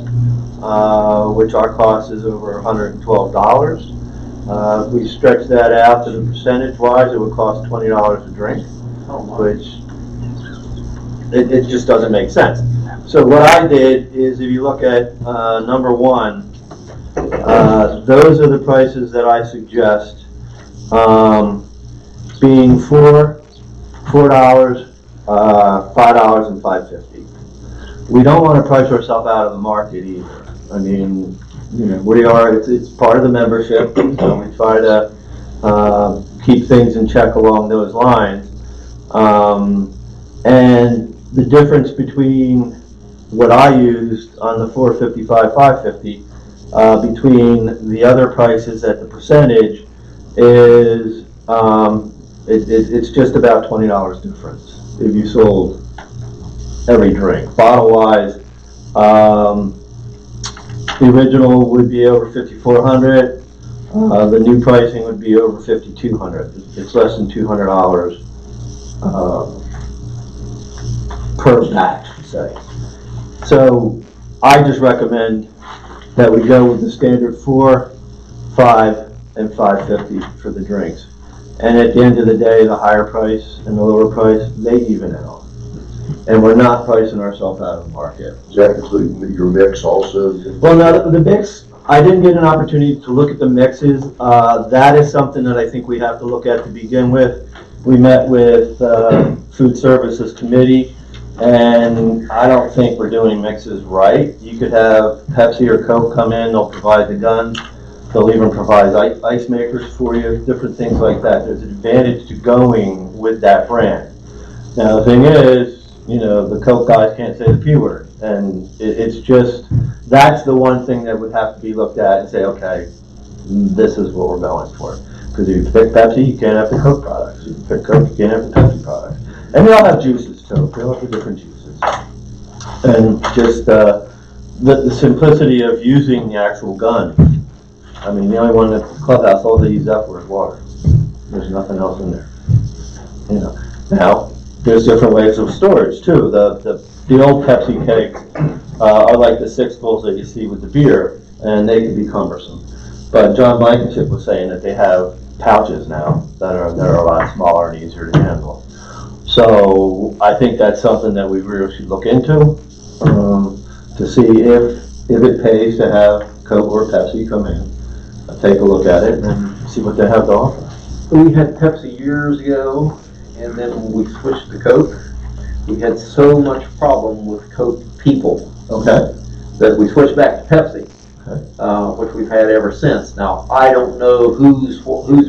which our cost is over $112. If we stretch that out to the percentage-wise, it would cost $20 a drink, which it just doesn't make sense. So what I did is, if you look at number 1, those are the prices that I suggest, being $4, $5, and $5.50. We don't want to price ourselves out of the market either. I mean, we are, it's part of the membership, so we try to keep things in check along those lines. And the difference between what I used on the $4.55, $5.50, between the other prices at the percentage is, it's just about $20 difference if you sold every drink. Bottle-wise, the original would be over $5,400. The new pricing would be over $5,200. It's less than $200 per batch, say. So I just recommend that we go with the standard $4, $5 and $5.50 for the drinks. And at the end of the day, the higher price and the lower price, they even out. And we're not pricing ourselves out of the market. Does that include your mix also? Well, now, the mix, I didn't get an opportunity to look at the mixes. That is something that I think we have to look at to begin with. We met with Food Services Committee, and I don't think we're doing mixes right. You could have Pepsi or Coke come in, they'll provide the guns, they'll even provide ice makers for you, different things like that. There's an advantage to going with that brand. Now, the thing is, you know, the Coke guys can't say the P word, and it's just, that's the one thing that would have to be looked at and say, okay, this is what we're going for. Because if you pick Pepsi, you can't have the Coke products. If you pick Coke, you can't have the Pepsi products. And they all have juices too. They all have the different juices. And just the simplicity of using the actual gun. I mean, the only one at the clubhouse, all they use that for is water. There's nothing else in there. You know. Now, there's different ways of storage too. The old Pepsi kegs are like the sixfuls that you see with the beer, and they can be cumbersome. But John Blankenship was saying that they have pouches now that are a lot smaller and easier to handle. So I think that's something that we really should look into to see if it pays to have Coke or Pepsi come in, take a look at it, and see what they have to offer. We had Pepsi years ago, and then when we switched to Coke, we had so much problem with Coke people. Okay. That we switched back to Pepsi. Which we've had ever since. Now, I don't know whose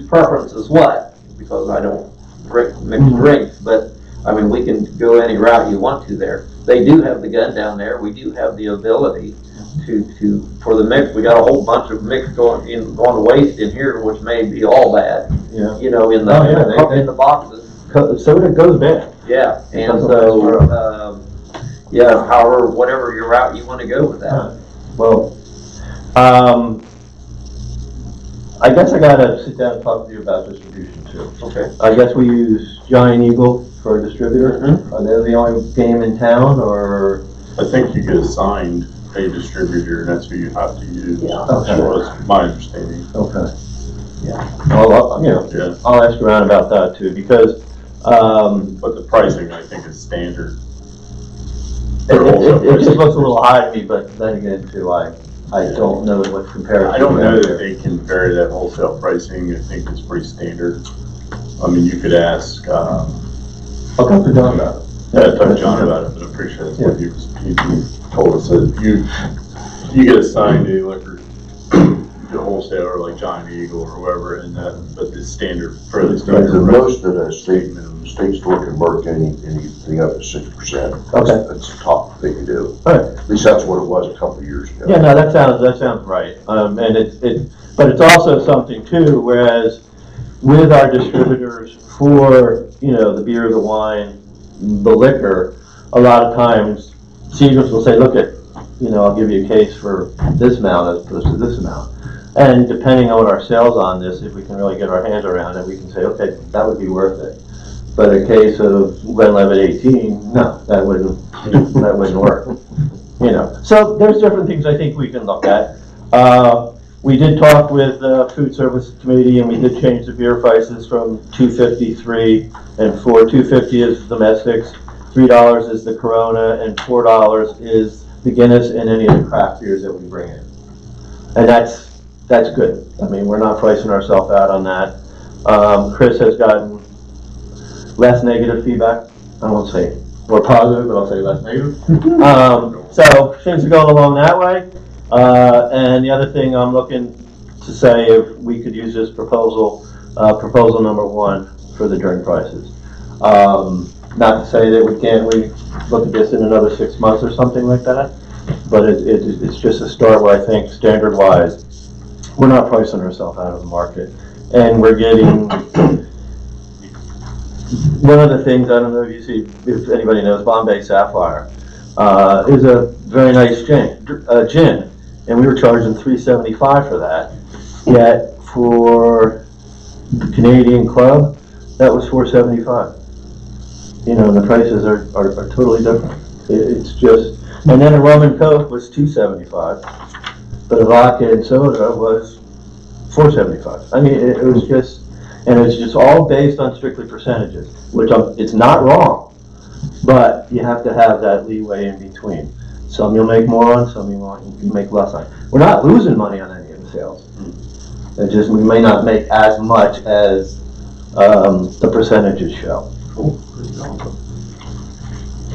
preference is what, because I don't mix drinks, but I mean, we can go any route you want to there. They do have the gun down there. We do have the ability for the mix. We got a whole bunch of mix going to waste in here, which may be all bad. Yeah. You know, in the boxes. Soda goes bad. Yeah, and so, yeah, however, whatever your route you want to go with that. Well, I guess I gotta sit down and talk to you about distribution too. Okay. I guess we use Giant Eagle for a distributor. Mm-hmm. Are they the only game in town, or? I think you get assigned a distributor, and that's who you have to use. Yeah. Okay. That's my understanding. Okay. Yeah. Well, you know, Yeah, I'll ask around about that too, because, but the pricing, I think, is standard. it just looks a little high to me, but then again too, I don't know what comparison. I don't know that they can vary that wholesale pricing. I think it's pretty standard. I mean, you could ask, I'll talk to John about it. yeah, talk to John about it, but I'm pretty sure that's what you told us, that you get assigned a liquor, the wholesaler like Giant Eagle or whoever, and that, but the standard, fairly And standard. the most that a state store can work anything up to 6%. Okay. That's the top they can do. All right. At least that's what it was a couple of years ago. Yeah, no, that sounds right. And but it's also something too, whereas with our distributors for, you know, the beer, the wine, the liquor, a lot of times Seagram's will say, look at, you know, I'll give you a case for this amount as opposed to this amount. And depending on what our sales on this, if we can really get our hands around it, we can say, okay, that would be worth it. But a case of Glenlivet 18, no, that wouldn't work. You know, so there's different things I think we can look at. We did talk with Food Service Committee, and we did change the beer prices from $2.53 and $4. $2.50 is domestics, $3 is the Corona, and $4 is the Guinness and any of the craft beers that we bring in. And that's good. I mean, we're not pricing ourselves out on that. Chris has gotten less negative feedback. I won't say more positive, but I'll say less negative. So things are going along that way. And the other thing I'm looking to say, if we could use this proposal number 1 for the drink prices. Not to say that we can't look at this in another 6 months or something like that, but it's just a start where I think standard-wise, we're not pricing ourselves out of the market. And we're getting, one of the things, I don't know if anybody knows, Bombay Sapphire is a very nice gin, and we were charging $3.75 for that. Yet for the Canadian Club, that was $4.75. You know, and the prices are totally different. It's just, and then a rum and coke was $2.75, but a vodka and soda was 475. I mean, it was just, and it's just all based on strictly percentages, which it's not wrong, but you have to have that leeway in between. Some you'll make more on, some you make less on. We're not losing money on any of the sales. It just, we may not make as much as the percentages show.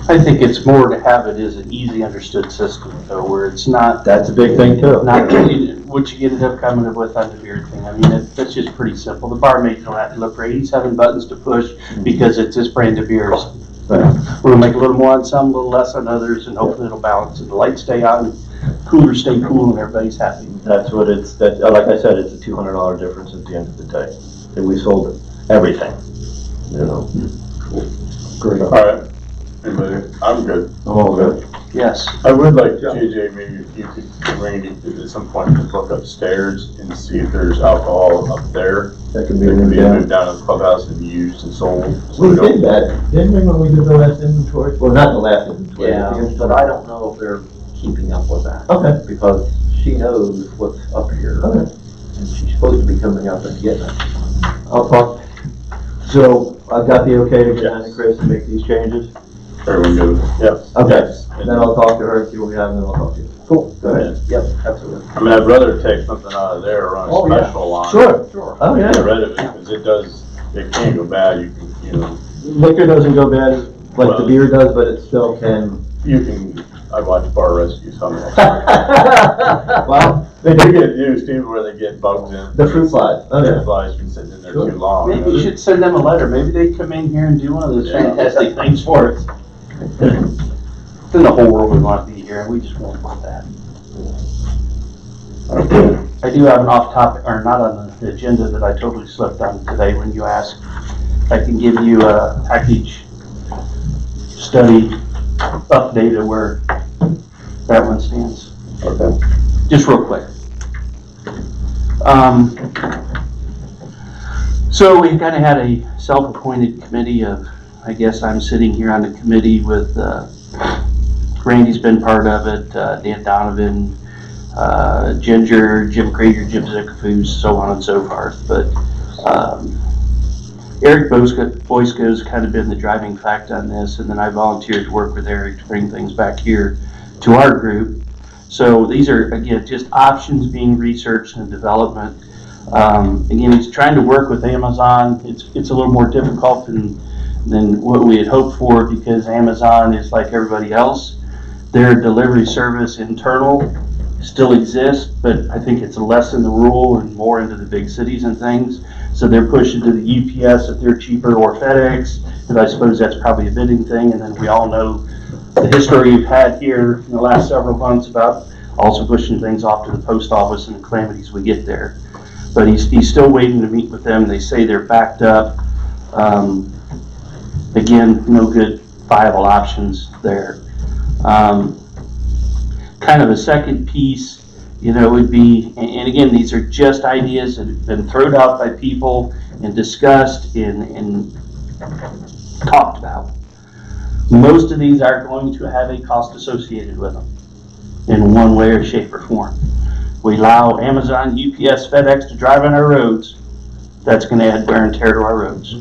I think it's more to have it as an easy understood system, though, where it's not, That's a big thing too. not really what you ended up coming up with on the beer thing. I mean, that's just pretty simple. The barmaid don't have to look for 87 buttons to push because it's this brand of beers. Right. We're gonna make a little more on some, a little less on others, and hopefully it'll balance, and the lights stay on, coolers stay cool, and everybody's happy. That's what it's, like I said, it's a $200 difference at the end of the day. And we sold everything, you know. Great. All right. Anybody? I'm good. I'm all good. Yes. I would like, JJ, maybe if you could arrange at some point to look upstairs and see if there's alcohol up there. That could be That could be moved moved down to the clubhouse and used and sold. So We don't- did that, didn't we, when we did the last inventory? Well, not the last inventory. But I don't know if they're keeping up with that. Okay. Because she knows what's up here. Okay. And she's supposed to be coming up and getting it. I'll talk. So I've got the okay to get down to Chris and make these changes? Everyone good? Yep. Okay. Yes. Then I'll talk to her, see what we have, and then I'll talk to you. Cool. Go ahead. Yep, absolutely. I mean, I'd rather take something out of there or run a Oh, yeah. special line. Sure. Oh, yeah. Get rid of it, because it can go bad. You can, Liquor doesn't go bad like the Well- beer does, but it still can. I watch bar rescues on that. Well, They do get used too, where they get bugs in. the fruit flies. Fruit Okay. flies been sitting in there Sure. too long. Maybe you should send them a letter. Maybe they come in here and do one of those Yeah. fantastic things for us. Then the whole world would want to be here, and we just won't want that. I do have an off topic, or not on the agenda, that I totally slipped on today when you asked. I can give you a package study update of where that one stands. Okay. Just real quick. So we kind of had a self-appointed committee of, I guess I'm sitting here on the committee with, Randy's been part of it, Dan Donovan, Ginger, Jim Crater, Jim Zickafus, so on and so forth. But Eric Boysko's kind of been the driving factor on this, and then I volunteered to work with Eric to bring things back here to our group. So these are, again, just options being researched and development. Again, he's trying to work with Amazon. It's a little more difficult than what we had hoped for, because Amazon is like everybody else. Their delivery service internal still exists, but I think it's less in the rural and more into the big cities and things. So they're pushing to the UPS if they're cheaper, or FedEx, and I suppose that's probably a bidding thing. And then we all know the history we've had here in the last several months about also pushing things off to the post office and the calamities we get there. But he's still waiting to meet with them. They say they're backed up. Again, no good viable options there. Kind of a second piece, would be, and again, these are just ideas that have been thrown out by people and discussed and talked about. Most of these are going to have a cost associated with them in one way or shape or form. We allow Amazon, UPS, FedEx to drive on our roads. That's going to add wear and tear to our roads.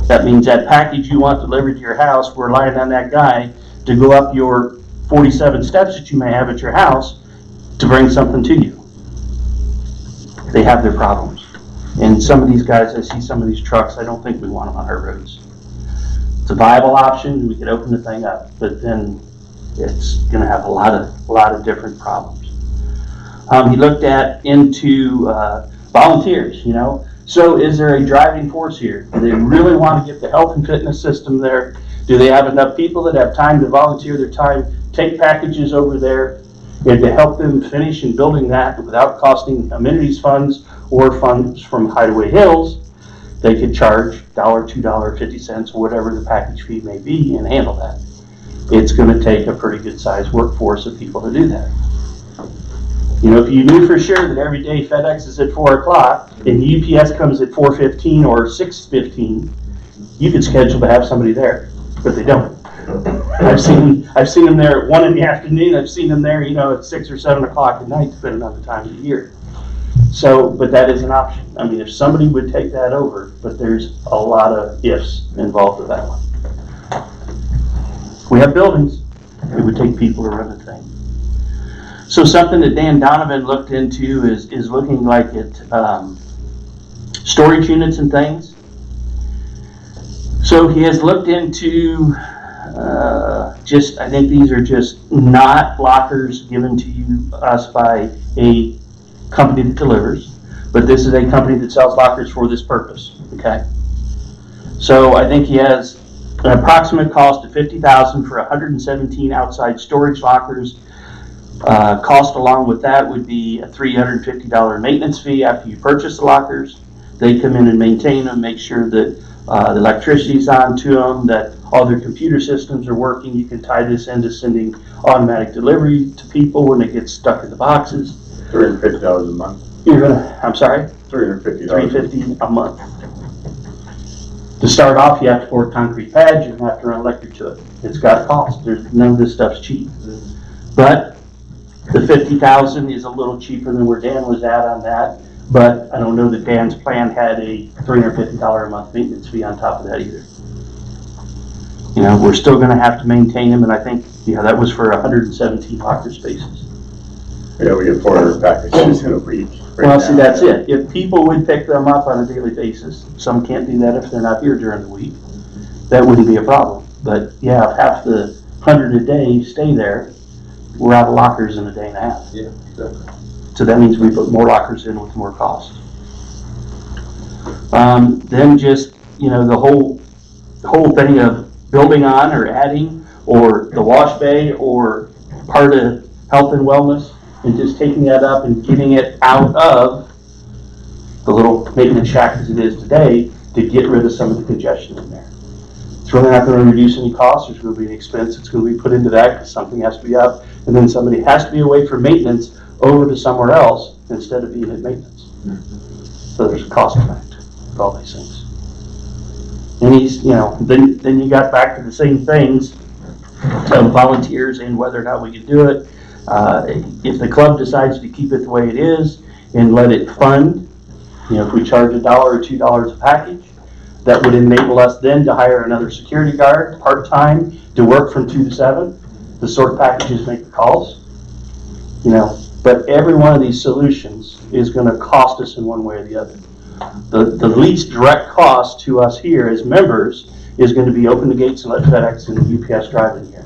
That means that package you want delivered to your house, we're relying on that guy to go up your 47 steps that you may have at your house to bring something to you. They have their problems. And some of these guys, I see some of these trucks, I don't think we want them on our roads. It's a viable option, we could open the thing up, but then it's gonna have a lot of different problems. He looked into volunteers, So is there a driving force here? Do they really want to get the health and fitness system there? Do they have enough people that have time to volunteer their time, take packages over there, and to help them finish in building that without costing amenities funds or funds from Hideaway Hills? They could charge $1, $2, 50 cents, or whatever the package fee may be, and handle that. It's going to take a pretty good sized workforce of people to do that. If you knew for sure that every day FedEx is at 4 o'clock and UPS comes at 4:15 or 6:15, you could schedule to have somebody there, but they don't. I've seen them there at 1 in the afternoon. I've seen them there, at 6 or 7 o'clock at night, depending on the time of the year. So, but that is an option. I mean, if somebody would take that over, but there's a lot of ifs involved with that one. We have buildings, it would take people to run the thing. So something that Dan Donovan looked into is looking like at storage units and things. So he has looked into I think these are just not lockers given to us by a company that delivers, but this is a company that sells lockers for this purpose, okay? So I think he has an approximate cost of $50,000 for 117 outside storage lockers. Cost along with that would be a $350 maintenance fee after you purchase the lockers. They come in and maintain them, make sure that the electricity's on to them, that all their computer systems are working. You can tie this into sending automatic delivery to people when it gets stuck in the boxes. $350 a month. I'm sorry? $350. $350 a month. To start off, you have to pour concrete pads, you have to run electric to it. It's got a cost. None of this stuff's cheap. But the $50,000 is a little cheaper than where Dan was at on that. But I don't know that Dan's plan had a $350 a month maintenance fee on top of that either. You know, we're still gonna have to maintain them, and I think, that was for 117 locker spaces. Yeah, we get 400 packages in a week. Well, see, that's it. If people would pick them up on a daily basis, some can't do that if they're not here during the week, that wouldn't be a problem. But yeah, if half the 100 a day stay there, we're out of lockers in a day and a half. Yeah, exactly. So that means we put more lockers in with more cost. Then just, the whole thing of building on or adding, or the wash bay, or part of health and wellness, and just taking that up and getting it out of the little maintenance shack as it is today to get rid of some of the congestion in there. It's really not going to reduce any costs. There's going to be an expense that's going to be put into that because something has to be up, and then somebody has to be away from maintenance over to somewhere else instead of being at maintenance. So there's a cost effect with all these things. And then you got back to the same things of volunteers and whether or not we can do it. If the club decides to keep it the way it is and let it fund, if we charge $1 or $2 a package, that would enable us then to hire another security guard part-time to work from 2 to 7, to sort packages, make the calls. But every one of these solutions is going to cost us in one way or the other. The least direct cost to us here as members is going to be open the gates and let FedEx and UPS drive in here.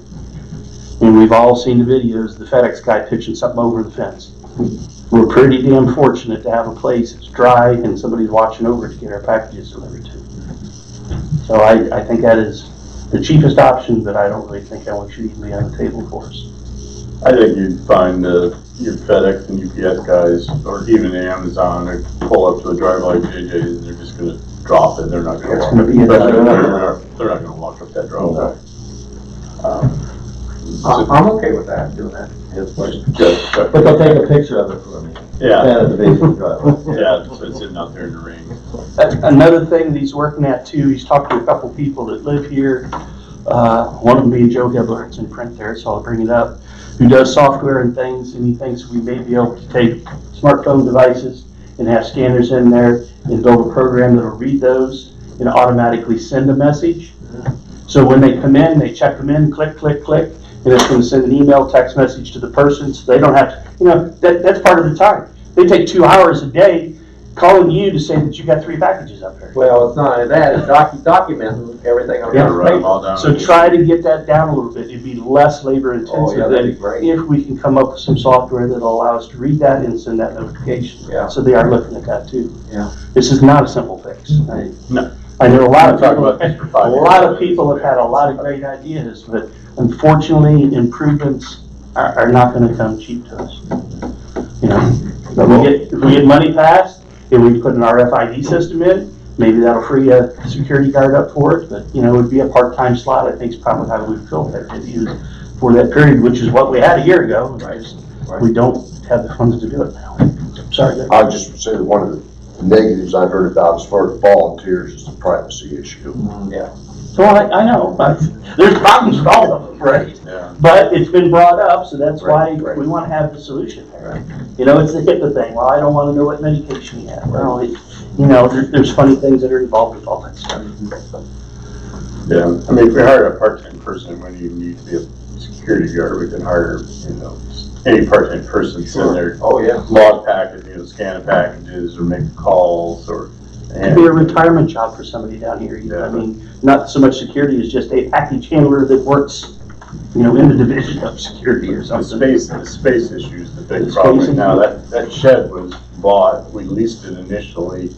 And we've all seen the videos, the FedEx guy pitching something over the fence. We're pretty damn fortunate to have a place that's dry and somebody's watching over to get our packages delivered to. So I think that is the cheapest option, but I don't really think that one should even be on the table for us. I think you'd find your FedEx and UPS guys, or even Amazon, or pull up to a drive like JJ's and they're just gonna drop it. They're not gonna walk up. They're not gonna walk up that driveway. I'm okay with that, doing that. But they'll take a picture of it for me. Yeah. Stand at the base of the driveway. Yeah, so it's sitting out there in the rain. Another thing that he's working at too, he's talked to a couple people that live here. One of them being Joe Hibbler, it's in print there, so I'll bring it up, who does software and things, and he thinks we may be able to take smartphone devices and have scanners in there and build a program that'll read those and automatically send a message. So when they come in, they check them in, click, click, click, and it's going to send an email, text message to the person, so they don't have to, that's part of the time. They take 2 hours a day calling you to say that you got 3 packages up there. Well, it's not only that, it's documenting everything on Gotta the write them paper. all down. So try to get that down a little bit. It'd be less labor intensive that'd be than great. if we can come up with some software that'll allow us to read that and send that notification. Yeah. So they are looking at that too. Yeah. This is not a simple fix. No. I know a lot of Talk people, about this for 5 a years. lot of people have had a lot of great ideas, but unfortunately, improvements are not gonna come cheap to us. But if we get money passed, and we put an RFID system in, maybe that'll free a security guard up for it, but, it would be a part-time slot, I think is probably how we'd fill that, for that period, which is what we had a year ago. We don't have the funds to do it now. Sorry. Nick. I just would say that one of the negatives I've heard about as far as volunteers is the privacy issue. Yeah. So I know, there's problems with all of them, right? Yeah. But it's been brought up, so that's why Right. we wanna have the solution there. You know, it's the HIPAA thing, well, I don't wanna know what medication you have. Well, you know, there's funny things that are involved with all that stuff. Yeah, I mean, if we hire a part-time person when you need to be a security guard, we can hire, you know, any part-time person sitting there. Oh, yeah. Log package, you know, scan packages or make calls or. Could be a retirement job for somebody down here. I mean, not so much security as just a package handler that works, you know, in the division of security or The something. space issue is the big The problem space right now. That shed was bought, we leased it initially,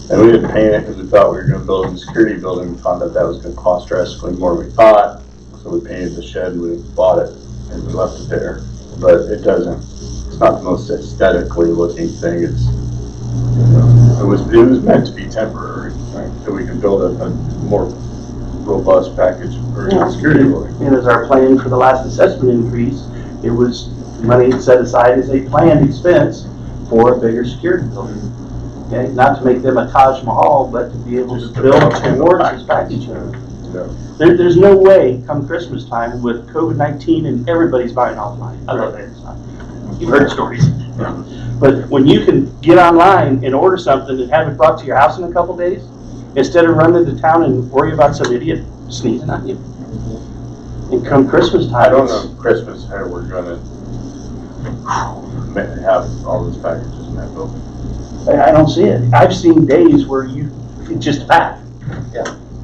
and we didn't paint it because we thought we were gonna build a security building. We found out that was gonna cost drastically more than we thought, so we painted the shed, we bought it, and we left it there. But it doesn't, it's not the most aesthetically looking thing. It's, you know, it was meant to be temporary, right? So we can build a more robust package for a security building. And as our plan for the last assessment increase, it was money set aside as a planned expense for a bigger security building. Okay, not to make them a Taj Mahal, but to be able Just to to build build towards a this package. Yeah. There's no way come Christmas time with COVID-19 and everybody's buying online. I love Amazon. You've heard stories. But when you can get online and order something and have it brought to your house in a couple days, instead of running to town and worry about some idiot sneezing on you. And come Christmas time, I don't know Christmas how we're gonna have all those packages in that building. I don't see it. I've seen days where it's just packed.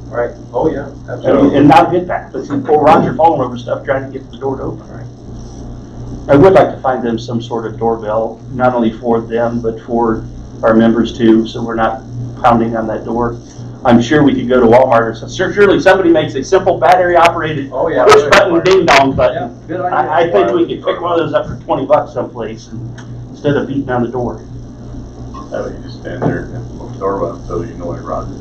Right, oh, yeah, And not get that, but see, poor Roger falling over stuff trying to get the door to open, right? I would like to find them some sort of doorbell, not only for them, but for our members too, so we're not pounding on that door. I'm sure we could go to Walmart or something. Surely somebody makes a simple battery operated Oh, yeah. push button ding dong button. Good I think we could pick one of those up for $20 someplace and, instead of beating on the door. That way you just stand there and look the door up so you know it, Roger.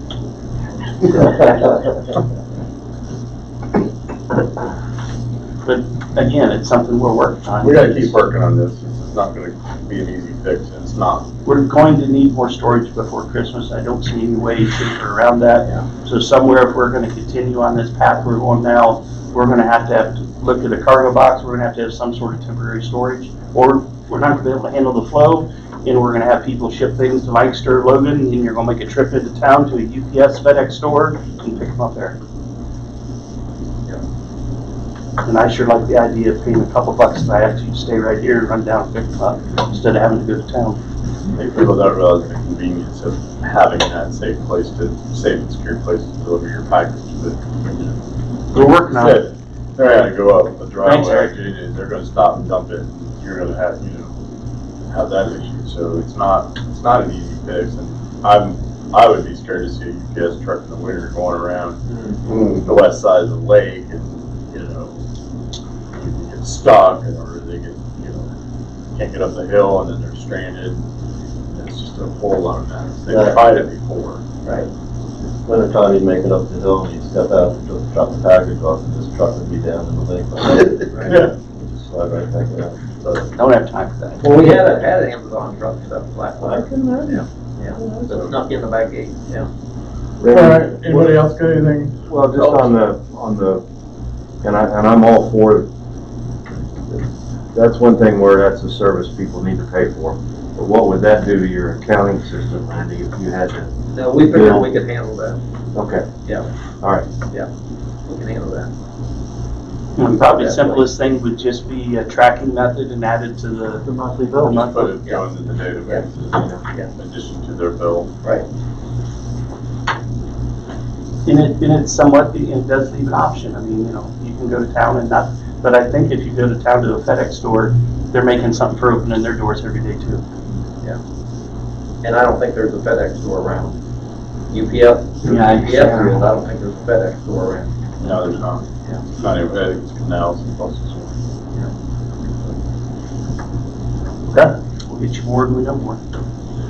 But again, it's something we're working on. We gotta keep working on this. This is not gonna be an easy fix, and it's not. We're going to need more storage before Christmas. I don't see any way to around that. So somewhere, if we're gonna continue on this path we're going now, we're gonna have to look at a cargo box. We're gonna have some sort of temporary storage, or we're not gonna be able to handle the flow, and we're gonna have people ship things to Lancaster, Logan, and you're gonna make a trip into town to a UPS FedEx store and pick them up there. And I sure like the idea of paying a couple bucks if I have to stay right here and run down and pick them up instead of having to go to town. Maybe people don't realize the convenience of having that safe and secure place to deliver your package, but. We're working on it. They're gonna go up a Thanks, driveway, Eric. and they're gonna stop and dump it, and you're gonna have, have that issue, so it's not an easy fix, and I would be scared to see a UPS truck in the winter going around the west side of the lake, and, people get stuck, or they get, can't get up the hill, and then they're stranded. It's just a whole lot of mess. They've tried it before. Right. Winter time, you'd make it up the hill, and you'd step out and just drop the package off, and this truck would be down in the lake. Yeah. Just slide right back in. So, Don't have time for that. Well, we had an Amazon truck stuff last I night. can imagine. Yeah, so snuck in the back gate, yeah. All right, anybody else got anything? Well, just on the, and I'm all for it. That's one thing where that's a service people need to pay for. But what would that do to your accounting system, Randy, if you had to? No, we figured we could handle that, Okay. Yeah. All right. we can handle that. And probably the simplest thing would just be a tracking method and add it to the monthly bill. Just put it, go into the database, in addition to their bill. Right. And it's somewhat, it does leave an option. I mean, you can go to town and not, but I think if you go to town to a FedEx store, they're making something for opening their doors every day too. And I don't think there's a FedEx store around. UPS, Yeah, UPS there is, I don't think there's a FedEx store around. No, there's not. Yeah. Not even, I think it's canals and buses. Okay, we'll get you more when we know more.